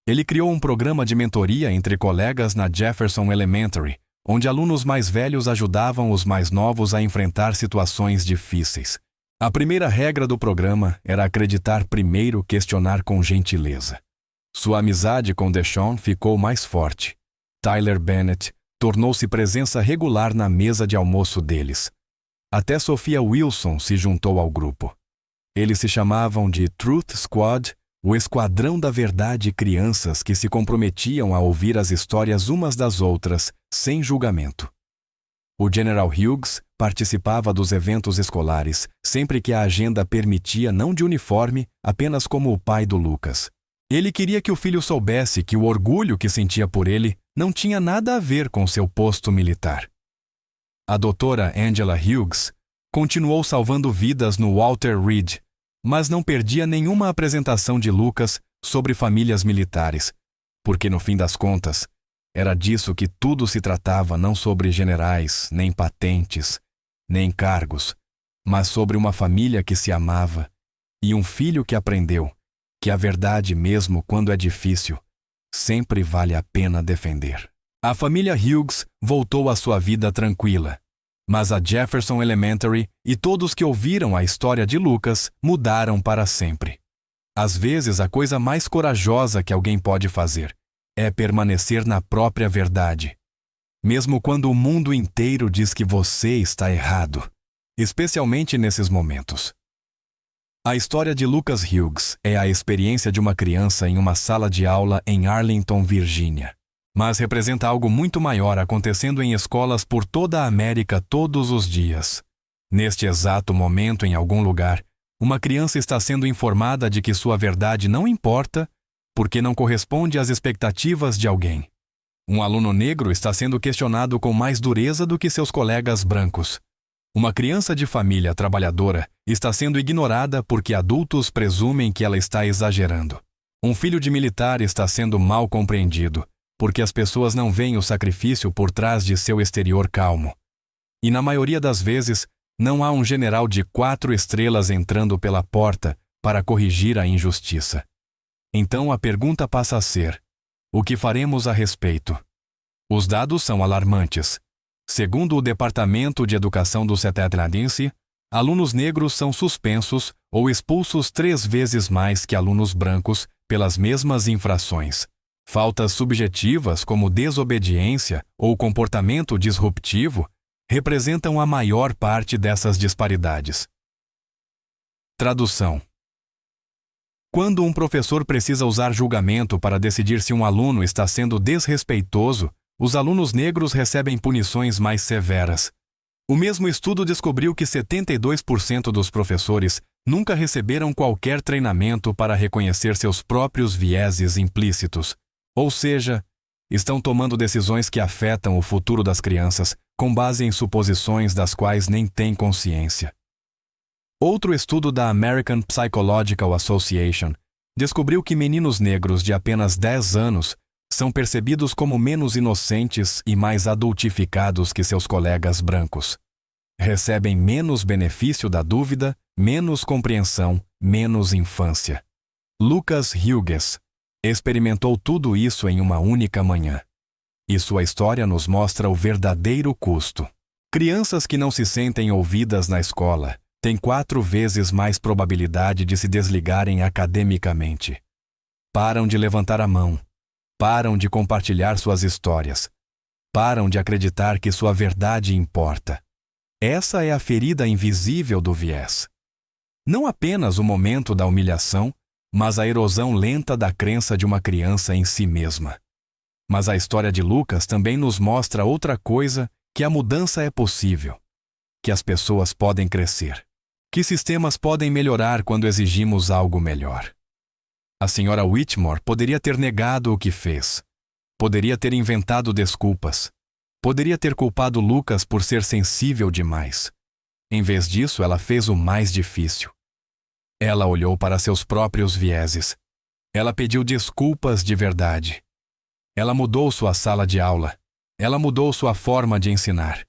Speaker 1: Ele criou um programa de mentoria entre colegas na Jefferson Elementary, onde alunos mais velhos ajudavam os mais novos a enfrentar situações difíceis. A primeira regra do programa era acreditar primeiro, questionar com gentileza. Sua amizade com Deshawn ficou mais forte. Tyler Bennett tornou-se presença regular na mesa de almoço deles. Até Sophia Wilson se juntou ao grupo. Eles se chamavam de Truth Squad, o Esquadrão da Verdade, crianças que se comprometiam a ouvir as histórias umas das outras, sem julgamento. O General Hughes participava dos eventos escolares, sempre que a agenda permitia, não de uniforme, apenas como o pai do Lucas. Ele queria que o filho soubesse que o orgulho que sentia por ele não tinha nada a ver com seu posto militar. A doutora Angela Hughes continuou salvando vidas no Walter Reed, mas não perdia nenhuma apresentação de Lucas sobre famílias militares, porque no fim das contas, era disso que tudo se tratava, não sobre generais, nem patentes, nem cargos, mas sobre uma família que se amava e um filho que aprendeu que a verdade, mesmo quando é difícil, sempre vale a pena defender. A família Hughes voltou à sua vida tranquila, mas a Jefferson Elementary e todos que ouviram a história de Lucas mudaram para sempre. Às vezes, a coisa mais corajosa que alguém pode fazer é permanecer na própria verdade, mesmo quando o mundo inteiro diz que você está errado, especialmente nesses momentos. A história de Lucas Hughes é a experiência de uma criança em uma sala de aula em Arlington, Virgínia, mas representa algo muito maior acontecendo em escolas por toda a América todos os dias. Neste exato momento, em algum lugar, uma criança está sendo informada de que sua verdade não importa porque não corresponde às expectativas de alguém. Um aluno negro está sendo questionado com mais dureza do que seus colegas brancos. Uma criança de família trabalhadora está sendo ignorada porque adultos presumem que ela está exagerando. Um filho de militar está sendo mal compreendido porque as pessoas não veem o sacrifício por trás de seu exterior calmo. E na maioria das vezes, não há um general de 4 estrelas entrando pela porta para corrigir a injustiça. Então a pergunta passa a ser: o que faremos a respeito? Os dados são alarmantes. Segundo o Departamento de Educação do estadunidense, alunos negros são suspensos ou expulsos 3 vezes mais que alunos brancos pelas mesmas infrações. Faltas subjetivas como desobediência ou comportamento disruptivo representam a maior parte dessas disparidades. Tradução. Quando um professor precisa usar julgamento para decidir se um aluno está sendo desrespeitoso, os alunos negros recebem punições mais severas. O mesmo estudo descobriu que 72% dos professores nunca receberam qualquer treinamento para reconhecer seus próprios vieses implícitos. Ou seja, estão tomando decisões que afetam o futuro das crianças com base em suposições das quais nem têm consciência. Outro estudo da American Psychological Association descobriu que meninos negros de apenas 10 anos são percebidos como menos inocentes e mais adultificados que seus colegas brancos. Recebem menos benefício da dúvida, menos compreensão, menos infância. Lucas Hughes, Experimentou tudo isso em uma única manhã. E sua história nos mostra o verdadeiro custo. Crianças que não se sentem ouvidas na escola têm 4 vezes mais probabilidade de se desligarem academicamente. Param de levantar a mão. Param de compartilhar suas histórias. Param de acreditar que sua verdade importa. Essa é a ferida invisível do viés. Não apenas o momento da humilhação, mas a erosão lenta da crença de uma criança em si mesma. Mas a história de Lucas também nos mostra outra coisa, que a mudança é possível, que as pessoas podem crescer, que sistemas podem melhorar quando exigimos algo melhor. A senhora Whitmore poderia ter negado o que fez, poderia ter inventado desculpas, poderia ter culpado Lucas por ser sensível demais. Em vez disso, ela fez o mais difícil. Ela olhou para seus próprios vieses. Ela pediu desculpas de verdade. Ela mudou sua sala de aula. Ela mudou sua forma de ensinar.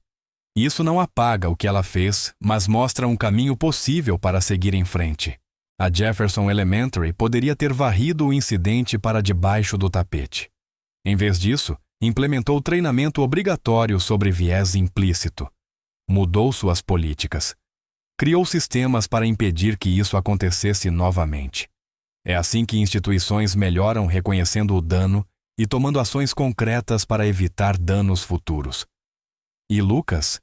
Speaker 1: Isso não apaga o que ela fez, mas mostra um caminho possível para seguir em frente. A Jefferson Elementary poderia ter varrido o incidente para debaixo do tapete. Em vez disso, implementou treinamento obrigatório sobre viés implícito. Mudou suas políticas. Criou sistemas para impedir que isso acontecesse novamente. É assim que instituições melhoram reconhecendo o dano e tomando ações concretas para evitar danos futuros. E Lucas?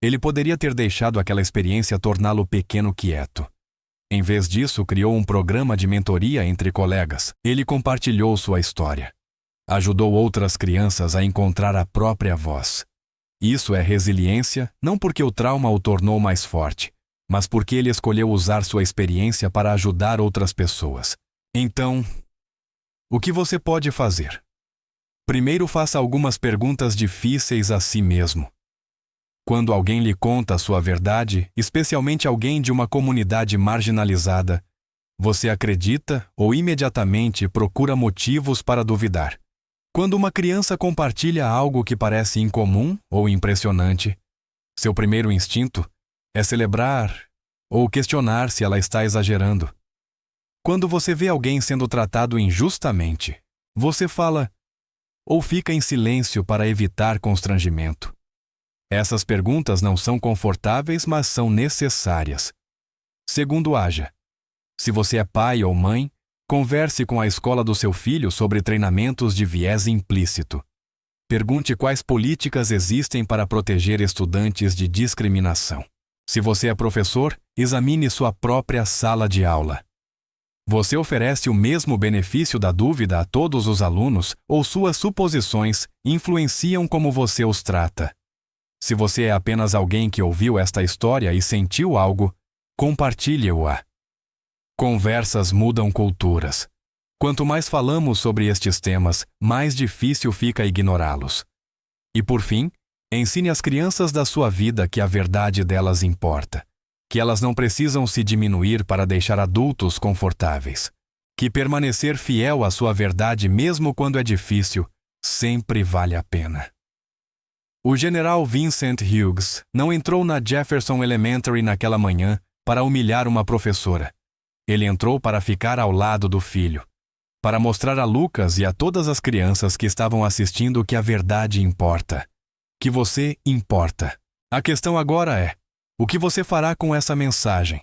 Speaker 1: Ele poderia ter deixado aquela experiência torná-lo pequeno quieto. Em vez disso, criou um programa de mentoria entre colegas. Ele compartilhou sua história. Ajudou outras crianças a encontrar a própria voz. Isso é resiliência, não porque o trauma o tornou mais forte, mas porque ele escolheu usar sua experiência para ajudar outras pessoas. Então, o que você pode fazer? Primeiro, faça algumas perguntas difíceis a si mesmo. Quando alguém lhe conta a sua verdade, especialmente alguém de uma comunidade marginalizada, você acredita ou imediatamente procura motivos para duvidar? Quando uma criança compartilha algo que parece incomum ou impressionante, seu primeiro instinto é celebrar ou questionar se ela está exagerando. Quando você vê alguém sendo tratado injustamente, você fala ou fica em silêncio para evitar constrangimento. Essas perguntas não são confortáveis, mas são necessárias. Segundo, haja. Se você é pai ou mãe, converse com a escola do seu filho sobre treinamentos de viés implícito. Pergunte quais políticas existem para proteger estudantes de discriminação. Se você é professor, examine sua própria sala de aula. Você oferece o mesmo benefício da dúvida a todos os alunos ou suas suposições influenciam como você os trata? Se você é apenas alguém que ouviu esta história e sentiu algo, compartilhe-o-a. Conversas mudam culturas. Quanto mais falamos sobre estes temas, mais difícil fica ignorá-los. E por fim, ensine às crianças da sua vida que a verdade delas importa, que elas não precisam se diminuir para deixar adultos confortáveis, que permanecer fiel à sua verdade mesmo quando é difícil, sempre vale a pena. O general Vincent Hughes não entrou na Jefferson Elementary naquela manhã para humilhar uma professora. Ele entrou para ficar ao lado do filho, para mostrar a Lucas e a todas as crianças que estavam assistindo que a verdade importa, que você importa. A questão agora é, o que você fará com essa mensagem?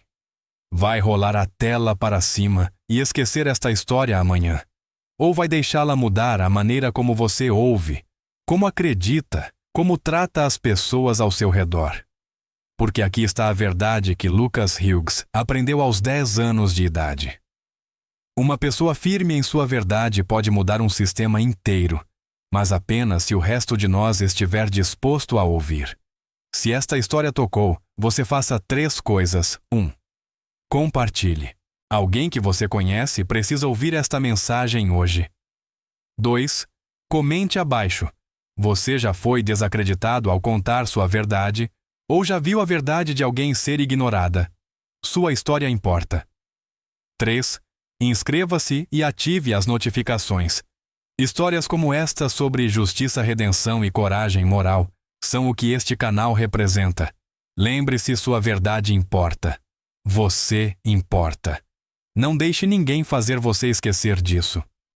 Speaker 1: Vai rolar a tela para cima e esquecer esta história amanhã? Ou vai deixá-la mudar a maneira como você ouve, como acredita, como trata as pessoas ao seu redor? Porque aqui está a verdade que Lucas Hughes aprendeu aos 10 anos de idade. Uma pessoa firme em sua verdade pode mudar um sistema inteiro, mas apenas se o resto de nós estiver disposto a ouvir. Se esta história tocou, você faça 3 coisas. 1. Compartilhe. Alguém que você conhece precisa ouvir esta mensagem hoje. 2. Comente abaixo. Você já foi desacreditado ao contar sua verdade ou já viu a verdade de alguém ser ignorada? Sua história importa. 3. Inscreva-se e ative as notificações. Histórias como esta sobre justiça, redenção e coragem moral são o que este canal representa. Lembre-se, sua verdade importa. Você importa. Não deixe ninguém fazer você esquecer disso.